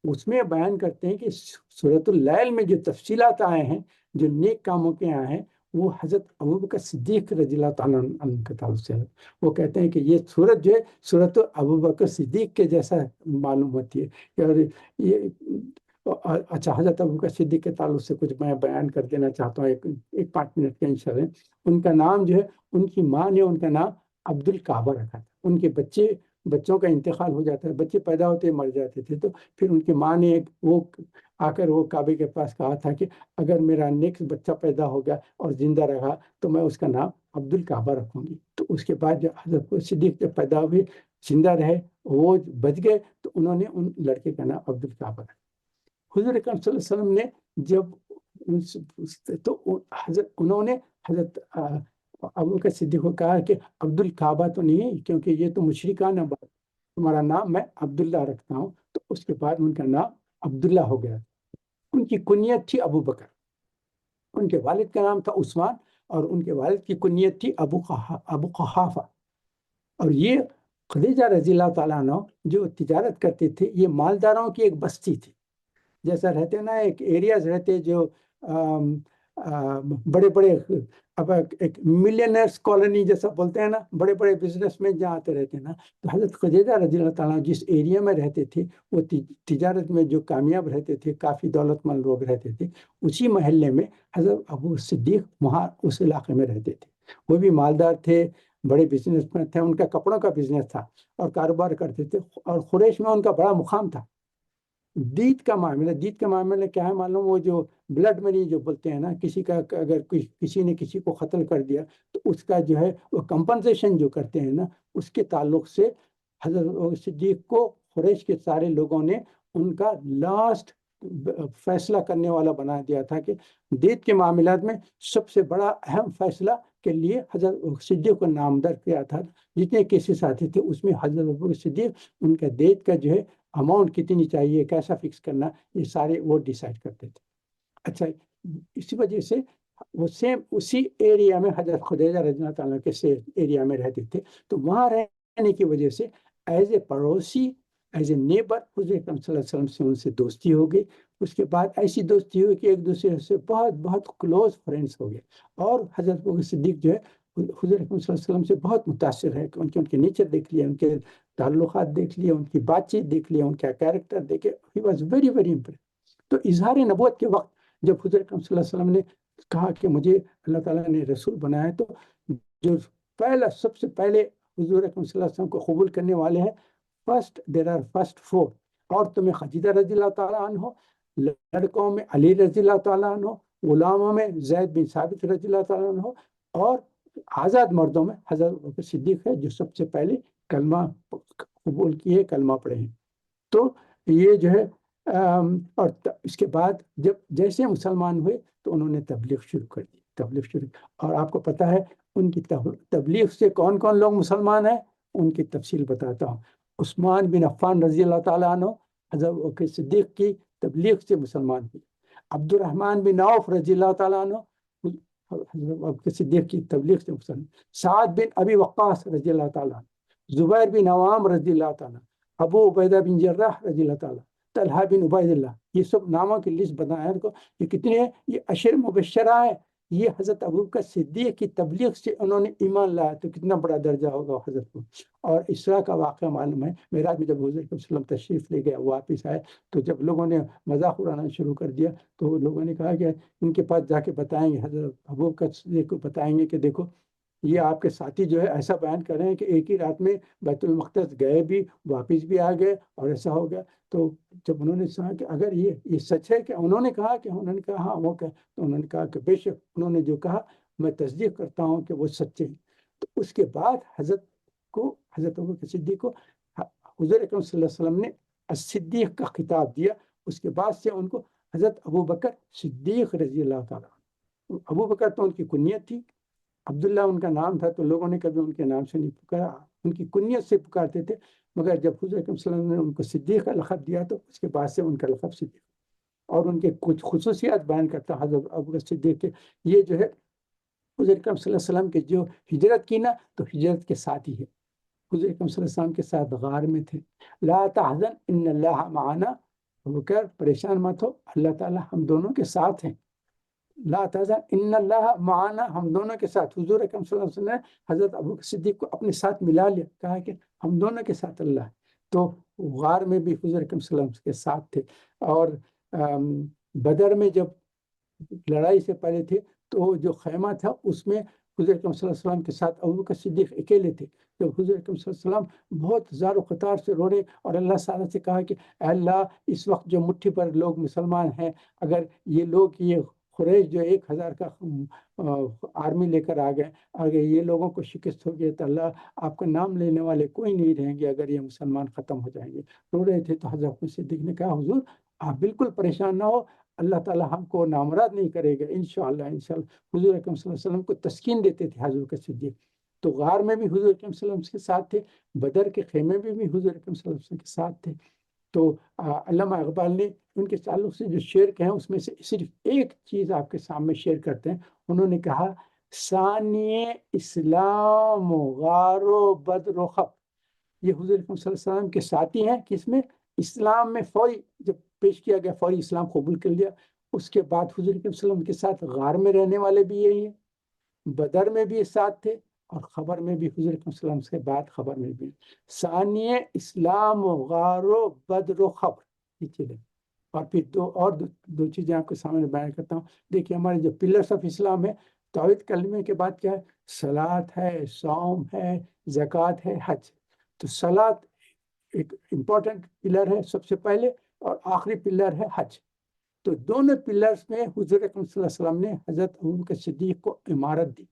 اس میں بیان کرتے ہیں کہ سورۃ اللیل میں جو تفصیلات آئے ہیں، جو نیک کاموں کے آئے ہیں، وہ حضرت ابوبکر صدیق رضی اللہ تعالیٰ عنہ کے تعلق سے ہے۔ وہ کہتے ہیں کہ یہ سورت جو ہے سورۃ ابوبکر صدیق کے جیسا معلوم ہوتی ہے۔ اور یہ اچھا، حضرت ابوبکر صدیق کے تعلق سے کچھ میں بیان کر دینا چاہتا ہوں، ایک 5 منٹ کے انشاءاللہ۔ ان کا نام جو ہے، ان کی ماں نے ان کا نام عبد الکعبہ رکھا تھا۔ ان کے بچوں کا انتقال ہو جاتا ہے، بچے پیدا ہوتے مر جاتے تھے، تو پھر ان کی ماں نے وہ آ کر وہ کعبے کے پاس کہا تھا کہ اگر میرا نیکسٹ بچہ پیدا ہو گیا اور زندہ رہا تو میں اس کا نام عبد الکعبہ رکھوں گی۔ تو اس کے بعد جب حضرت صدیق جب پیدا ہوئے، زندہ رہے، وہ بچ گئے، تو انہوں نے ان لڑکے کا نام عبد الکعبہ رکھا۔ حضور اکرم صلی اللہ علیہ وسلم نے جب تو حضرت انہوں نے حضرت ابوبکر صدیق کو کہا کہ عبد الکعبہ تو نہیں، کیونکہ یہ تو مشرکانہ بات، تمہارا نام میں عبداللہ رکھتا ہوں۔ تو اس کے بعد ان کا نام عبداللہ ہو گیا۔ ان کی کنیت تھی ابو بکر، ان کے والد کا نام تھا عثمان، اور ان کے والد کی کنیت تھی ابو قحافہ۔ اور یہ خدیجہ رضی اللہ تعالیٰ عنہ جو تجارت کرتے تھے، یہ مالداروں کی ایک بستی تھی، جیسا رہتے نا ایک ایریاز رہتے جو بڑے بڑے، اب ایک ملینئرز کالونی جیسا بولتے ہیں نا، بڑے بڑے بزنس میں جہاں آتے رہتے ہیں نا، تو حضرت خدیجہ رضی اللہ تعالیٰ جس ایریا میں رہتے تھے، وہ تجارت میں جو کامیاب رہتے تھے، کافی دولت مند لوگ رہتے تھے، اسی محلے میں حضرت ابو صدیق وہاں اس علاقے میں رہتے تھے۔ وہ بھی مالدار تھے، بڑے بزنس مین تھے، ان کا کپڑوں کا بزنس تھا اور کاروبار کرتے تھے، اور قریش میں ان کا بڑا مقام تھا۔ دید کا معاملہ کیا ہے معلوم؟ وہ جو بلڈ منی جو بولتے ہیں نا، کسی کا اگر کسی نے کسی کو قتل کر دیا تو اس کا جو ہے وہ کمپنسیشن جو کرتے ہیں نا، اس کے تعلق سے حضرت صدیق کو قریش کے سارے لوگوں نے ان کا لاسٹ فیصلہ کرنے والا بنا دیا تھا، کہ دید کے معاملات میں سب سے بڑا اہم فیصلہ کے لیے حضرت صدیق کو نامزد کیا تھا۔ جتنے کیسز آتے تھے اس میں حضرت صدیق ان کا دید کا جو ہے اماؤنٹ کتنی چاہیے، کیسا فکس کرنا، یہ سارے وہ ڈیسائیڈ کرتے تھے۔ اچھا، اسی وجہ سے وہ سیم اسی ایریا میں حضرت خدیجہ رضی اللہ تعالیٰ کے سے ایریا میں رہتے تھے، تو وہاں رہنے کی وجہ سے ایز اے پڑوسی، ایز اے نیبر، حضور اکرم صلی اللہ علیہ وسلم سے ان سے دوستی ہو گئی. اس کے بعد ایسی دوستی ہوئی کہ ایک دوسرے سے بہت بہت کلوز فرینڈس ہو گئے. اور حضرت ابوبکر صدیق جو ہے حضور اکرم صلی اللہ علیہ وسلم سے بہت متاثر ہے کہ ان کے نیچر دیکھ لیے، ان کے تعلقات دیکھ لیے، ان کی بات چیت دیکھ لیے، ان کا کیریکٹر دیکھے. He was very very impress. تو اظہار نبوت کے وقت جب حضور اکرم صلی اللہ علیہ وسلم نے کہا کہ مجھے اللہ تعالیٰ نے رسول بنایا، تو جو سب سے پہلے حضور اکرم صلی اللہ علیہ وسلم کو قبول کرنے والے ہیں، دیر آر فرسٹ فور. عورتوں میں خدیجہ رضی اللہ تعالیٰ عنہ، لڑکوں میں علی رضی اللہ تعالیٰ عنہ، غلاموں میں زید بن ثابت رضی اللہ تعالیٰ عنہ، اور آزاد مردوں میں حضرت ابوبکر صدیق ہے جو سب سے پہلے کلمہ قبول کیے، کلمہ پڑھے ہیں. تو یہ جو ہے اور اس کے بعد جب جیسے مسلمان ہوئے تو انہوں نے تبلیغ شروع کر دی، تبلیغ شروع. اور آپ کو پتہ ہے ان کی تبلیغ سے کون کون لوگ مسلمان ہیں، ان کی تفصیل بتاتا ہوں. عثمان بن عفان رضی اللہ تعالیٰ عنہ حضرت ابوبکر صدیق کی تبلیغ سے مسلمان ہوئے. عبد الرحمن بن عوف رضی اللہ تعالیٰ عنہ حضرت ابوبکر صدیق کی تبلیغ سے مسلمان. سعد بن ابی وقاص رضی اللہ تعالیٰ عنہ، زبیر بن عوام رضی اللہ تعالیٰ، ابو عبیدہ بن جراح رضی اللہ تعالیٰ، طلحہ بن عبید اللہ. یہ سب ناموں کی لسٹ بتایا ان کو. یہ کتنے ہیں؟ یہ عشر مبشرہ ہیں. یہ حضرت ابوبکر صدیق کی تبلیغ سے انہوں نے ایمان لایا، تو کتنا بڑا درجہ ہوگا حضرت کو. اور اسراء کا واقعہ معلوم ہے، معراج میں جب حضور صلی اللہ علیہ وسلم تشریف لے گئے، واپس آئے، تو جب لوگوں نے مذاق اڑانا شروع کر دیا تو لوگوں نے کہا کہ ان کے پاس جا کے بتائیں گے، حضرت ابوبکر صدیق کو بتائیں گے کہ دیکھو یہ آپ کے ساتھی جو ہے ایسا بیان کر رہے ہیں کہ ایک ہی رات میں بیت المقدس گئے بھی، واپس بھی آ گئے، اور ایسا ہو گیا. تو جب انہوں نے کہا کہ اگر یہ سچ ہے کہ انہوں نے کہا ہاں وہ کہ، تو انہوں نے کہا کہ بے شک انہوں نے جو کہا میں تصدیق کرتا ہوں کہ وہ سچے ہیں. تو اس کے بعد حضرت ابوبکر صدیق کو حضور اکرم صلی اللہ علیہ وسلم نے الصدیق کا خطاب دیا. اس کے بعد سے ان کو حضرت ابوبکر صدیق رضی اللہ تعالیٰ. ابوبکر تو ان کی کنیت تھی، عبداللہ ان کا نام تھا، تو لوگوں نے کبھی ان کے نام سے نہیں پکارا، ان کی کنیت سے پکارتے تھے. مگر جب حضور اکرم صلی اللہ علیہ وسلم نے ان کو صدیق کا لقب دیا تو اس کے بعد سے ان کا لقب صدیق. اور ان کے کچھ خصوصیات بیان کرتا حضرت ابوبکر صدیق کے. یہ جو ہے حضور اکرم صلی اللہ علیہ وسلم کے جو ہجرت کی نا، تو ہجرت کے ساتھ ہی ہے. حضور اکرم صلی اللہ علیہ وسلم کے ساتھ غار میں تھے. لا تحزن ان اللہ معنا، ابوبکر پریشان مت ہو، اللہ تعالیٰ ہم دونوں کے ساتھ ہیں. لا تحزن ان اللہ معنا، ہم دونوں کے ساتھ. حضور اکرم صلی اللہ علیہ وسلم نے حضرت ابوبکر صدیق کو اپنے ساتھ ملا لیا، کہا کہ ہم دونوں کے ساتھ اللہ ہے. تو غار میں بھی حضور اکرم صلی اللہ علیہ وسلم کے ساتھ تھے. اور بدر میں جب لڑائی سے پہلے تھے تو جو خیمہ تھا اس میں حضور اکرم صلی اللہ علیہ وسلم کے ساتھ ابوبکر صدیق اکیلے تھے. جب حضور اکرم صلی اللہ علیہ وسلم بہت زار و قطار سے رو رہے اور اللہ تعالیٰ سے کہا کہ اے اللہ، اس وقت جو مٹھی پر لوگ مسلمان ہیں، اگر یہ لوگ، یہ قریش جو 1000 کا آرمی لے کر آ گئے، اگر یہ لوگوں کو شکست ہو گئی تو اللہ آپ کا نام لینے والے کوئی نہیں رہیں گے اگر یہ مسلمان ختم ہو جائیں گے. رو رہے تھے. تو حضرت صدیق نے کہا حضور آپ بالکل پریشان نہ ہو، اللہ تعالیٰ ہم کو نامراد نہیں کرے گا انشاءاللہ انشاءاللہ. حضور اکرم صلی اللہ علیہ وسلم کو تسکین دیتے تھے حضور کے صدیق. تو غار میں بھی حضور اکرم صلی اللہ علیہ وسلم کے ساتھ تھے، بدر کے خیمے میں بھی حضور اکرم صلی اللہ علیہ وسلم کے ساتھ تھے. تو علامہ اقبال نے ان کے تعلق سے جو شعر کہے ہیں اس میں سے صرف ایک چیز آپ کے سامنے شیئر کرتے ہیں. انہوں نے کہا ثانی اسلام و غار و بدر و خب. یہ حضور اکرم صلی اللہ علیہ وسلم کے ساتھی ہیں کس میں؟ اسلام میں. فوری جب پیش کیا گیا فوری اسلام قبول کر لیا. اس کے بعد حضور اکرم صلی اللہ علیہ وسلم کے ساتھ غار میں رہنے والے بھی یہی ہیں، بدر میں بھی ساتھ تھے، اور خبر میں بھی حضور اکرم صلی اللہ علیہ وسلم کے بعد خبر میں بھی. ثانی اسلام و غار و بدر و خبر، یہ چیزیں. اور پھر دو چیزیں آپ کے سامنے بیان کرتا ہوں. دیکھیے ہمارے جو پلرس آف اسلام ہے، توحید کلمے کے بعد کیا ہے؟ صلاۃ ہے، صوم ہے، زکوٰۃ ہے، حج. تو صلاۃ ایک امپورٹنٹ پلر ہے سب سے پہلے، اور آخری پلر ہے حج. تو دونوں پلرز میں حضور اکرم صلی اللہ علیہ وسلم نے حضرت ابوبکر صدیق کو امارت دی.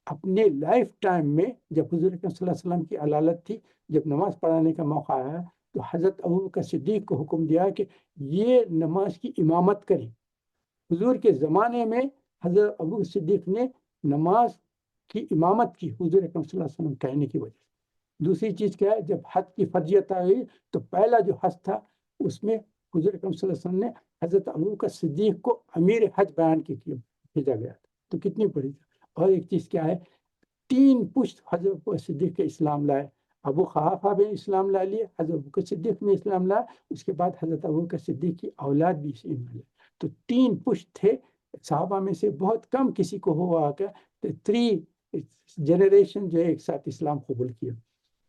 اپنے لائف ٹائم میں جب حضور اکرم صلی اللہ علیہ وسلم کی علالت تھی، جب نماز پڑھانے کا موقع آیا تو حضرت ابوبکر صدیق کو حکم دیا کہ یہ نماز کی امامت کریں. حضور کے زمانے میں حضرت ابوبکر صدیق نے نماز کی امامت کی حضور اکرم صلی اللہ علیہ وسلم کہنے کی وجہ سے. دوسری چیز کیا ہے؟ جب حج کی فرضیت آئی تو پہلا جو حج تھا اس میں حضور اکرم صلی اللہ علیہ وسلم نے حضرت ابوبکر صدیق کو امیر حج بیان کی بھیجا گیا تھا. تو کتنی بڑی تھی. اور ایک چیز کیا ہے، 3 پشت حضرت صدیق کے اسلام لائے. ابو قحافہ بھی اسلام لا لیے، حضرت ابوبکر صدیق نے اسلام لایا، اس کے بعد حضرت ابوبکر صدیق کی اولاد بھی اسلام لائے. تو 3 پشت تھے. صحابہ میں سے بہت کم کسی کو ہوا کہ 3 جنریشن جو ہے ایک ساتھ اسلام قبول کیا.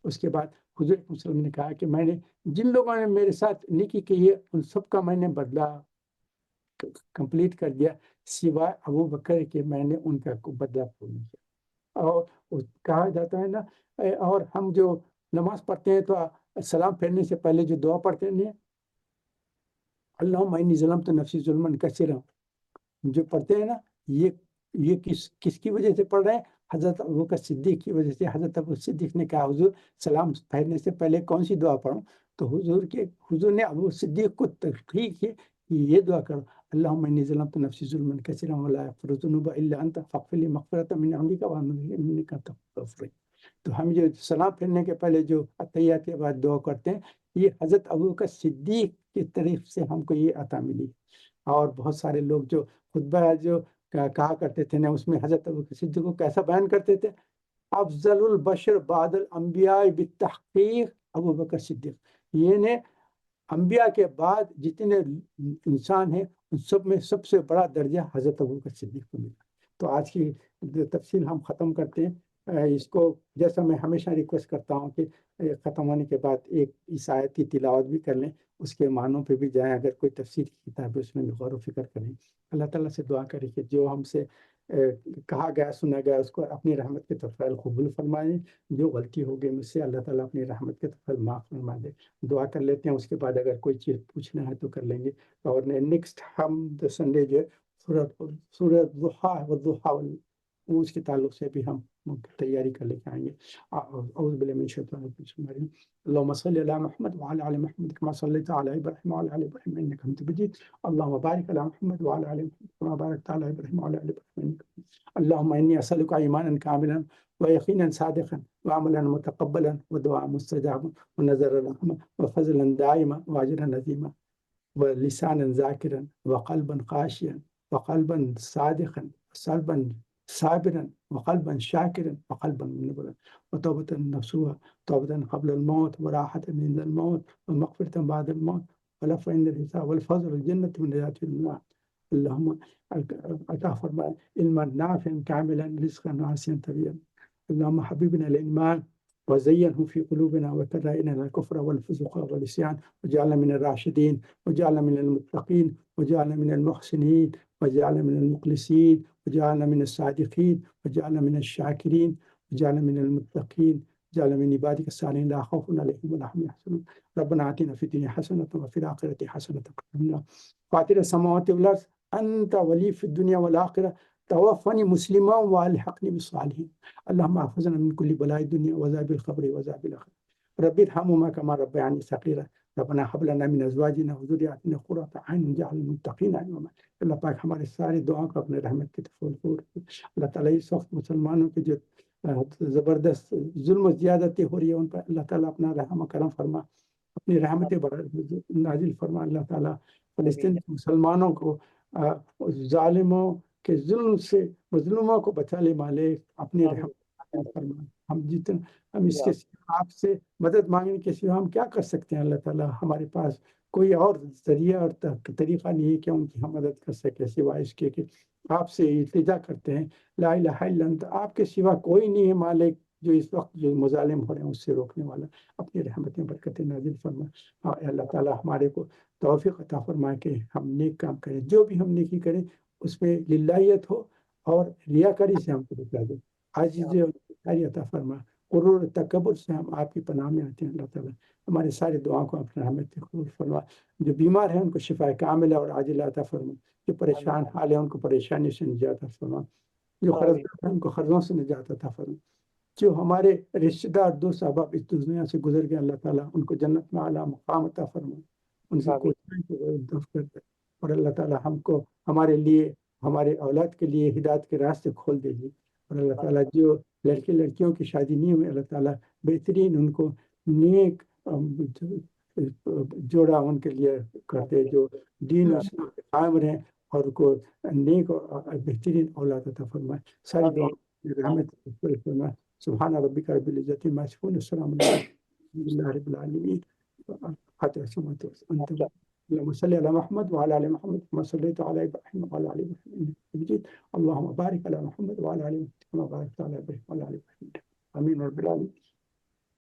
اس کے بعد حضور صلی اللہ علیہ وسلم نے کہا کہ میں نے جن لوگوں نے میرے ساتھ نیکی کی ہے ان سب کا میں نے بدلہ کمپلیٹ کر دیا، سوائے ابو بکر کے میں نے ان کا بدلہ پورا نہیں کیا. اور کہا جاتا ہے نا، اور ہم جو نماز پڑھتے ہیں تو سلام پھیرنے سے پہلے جو دعا پڑھتے ہیں، اللہم انی ظلمت نفسی ظلما کثیرا، جو پڑھتے ہیں نا، یہ کس کی وجہ سے پڑھ رہے ہیں؟ حضرت ابوبکر صدیق کی وجہ سے. حضرت ابو صدیق نے کہا حضور سلام پھیرنے سے پہلے کون سی دعا پڑھوں؟ تو حضور نے ابو صدیق کو تحقیق کی کہ یہ دعا کرو، اللہم انی ظلمت نفسی ظلما کثیرا ولا یغفر الذنوب الا انت فاغفر لی مغفرۃ من عندک وارحمنی انک انت الغفور. تو ہم جو سلام پھیرنے کے پہلے جو اتحیات کے بعد دعا کرتے ہیں، یہ حضرت ابوبکر صدیق کی طرف سے ہم کو یہ عطا ملی. اور بہت سارے لوگ جو خطبہ جو کہا کرتے تھے نا، اس میں حضرت ابوبکر صدیق کو کیسا بیان کرتے تھے؟ افضل البشر بعد الانبیاء بالتحقیق ابوبکر صدیق. یہ نے انبیاء کے بعد جتنے انسان ہیں ان سب میں سب سے بڑا درجہ حضرت ابوبکر صدیق کو ملا. تو آج کی تفصیل ہم ختم کرتے ہیں. اس کو جیسا میں ہمیشہ ریکویسٹ کرتا ہوں کہ ختم ہونے کے بعد ایک اس آیت کی تلاوت بھی کر لیں، اس کے معنوں پہ بھی جائیں، اگر کوئی تفسیر کی کتاب ہے اس میں بھی غور و فکر کریں. اللہ تعالیٰ سے دعا کریں کہ جو ہم سے کہا گیا سنا گیا اس کو اپنی رحمت کے طفیل قبول فرمائیں. جو غلطی ہوگی مجھ سے اللہ تعالیٰ اپنی رحمت کے طفیل معاف فرما دے. دعا کر لیتے ہیں، اس کے بعد اگر کوئی چیز پوچھنا ہے تو کر لیں گے. اور نیکسٹ ہم سنڈے جو سورۃ ضحیٰ اس کے تعلق سے بھی ہم تیاری کر لے کے آئیں گے. اعوذ باللہ من الشیطان الرجیم. اللهم صل على محمد وعلى ال محمد كما صليت على ابراهيم وعلى ال ابراهيم انك حميد مجيد. اللهم بارك على محمد وعلى ال محمد كما باركت على ابراهيم وعلى ال ابراهيم انك حميد مجيد. اللهم اني اسالك ايمانا كاملا ويقينا صادقا وعملا متقبلا ودعاء مستجابا ونذرا رحمه وفضلا دائما واجرا عظيما ولسانا ذاكرا وقلبا خاشعا وقلبا صادقا وقلبا صابرا وقلبا شاكرا وقلبا منيبا وتوبة نصوحا، توبة قبل الموت وراحة عند الموت ومغفرة بعد الموت ولفظ عند الحساب والفضل الجنة من نجاة النار. اللهم عطا فرما علما نافعا كاملا رزقا واسعا طويلا. اللهم حببنا الإيمان وزينه في قلوبنا وكره إلينا الكفر والفسوق والعصيان وجعلنا من الراشدين وجعلنا من المتقين وجعلنا من المحسنين وجعلنا من المخلصين وجعلنا من الصادقين وجعلنا من الشاكرين وجعلنا من المتقين وجعلنا من عبادك الصالحين لا خوف عليهم ولا هم يحزنون. ربنا آتنا في الدنيا حسنة وفي الآخرة حسنة وقنا عذاب النار. فاطر السماوات والأرض أنت ولي في الدنيا والآخرة توفني مسلما والحقني بالصالحين. اللهم احفظنا من كل بلاء الدنيا وعذاب القبر وعذاب الآخرة. رب ارحمهما كما ربياني صغيرا. ربنا هب لنا من ازواجنا وذرياتنا قرة اعين واجعلنا للمتقين اماما. اللہ پاک ہماری ساری دعاؤں کو اپنے رحمت کی طرف. اللہ تعالیٰ اس وقت مسلمانوں کی جو زبردست ظلم و زیادتی ہو رہی ہے ان پر اللہ تعالیٰ اپنا رحم و کرم فرما، اپنی رحمتیں نازل فرما. اللہ تعالیٰ فلسطین کے مسلمانوں کو ظالموں کے ظلم سے مظلوموں کو بچا لے مالک، اپنی رحمت فرما. ہم اس کے آپ سے مدد مانگنے کے سوا ہم کیا کر سکتے ہیں؟ اللہ تعالیٰ ہمارے پاس کوئی اور ذریعہ اور طریقہ نہیں ہے کہ ان کی ہم مدد کر سکے سوائے اس کے کہ آپ سے التجا کرتے ہیں. لا الہ الا انت، آپ کے سوا کوئی نہیں ہے مالک جو اس وقت جو مظالم ہو رہے ہیں اس سے روکنے والا. اپنی رحمتیں برکتیں نازل فرما. اللہ تعالیٰ ہمارے کو توفیق عطا فرمائے کہ ہم نیک کام کریں، جو بھی ہم نیکی کریں اس میں للہیت ہو اور ریاکاری سے ہم کو بچا دے. عاجزی اور عطا فرما. غرور تکبر سے ہم آپ کی پناہ میں آتے ہیں. اللہ تعالیٰ ہماری ساری دعاؤں کو اپنے رحمت سے قبول فرما. جو بیمار ہیں ان کو شفا کاملہ اور عاجلہ عطا فرما. جو پریشان حال ہے ان کو پریشانی سے نجات عطا فرما. جو قرض ہیں ان کو قرضوں سے نجات عطا فرما. جو ہمارے رشتہ دار دوست احباب اس دنیا سے گزر گئے اللہ تعالیٰ ان کو جنت میں اعلیٰ مقام عطا فرما. ان سے کوئی دف کر دے. اور اللہ تعالیٰ ہم کو ہمارے لیے ہمارے اولاد کے لیے ہدایت کے راستے کھول دیجیے. اور اللہ تعالیٰ جو لڑکے لڑکیوں کی شادی نہیں ہوئی اللہ تعالیٰ بہترین ان کو نیک جوڑا ان کے لیے کرتے جو دین اسلام کے قائم رہیں اور کو نیک اور بہترین اولاد عطا فرمائے. ساری دعا آمین رحمت فرمائے. سبحان ربک رب العزت عما یصفون السلام علیکم الحمد لله رب العالمين. فاتحة سمعت أنت آمین. اللهم صل على محمد وعلى آل محمد كما صليت على إبراهيم وعلى آل إبراهيم إنك حميد مجيد. اللهم بارك على محمد وعلى آل محمد كما باركت على إبراهيم وعلى آل إبراهيم آمين رب العالمين.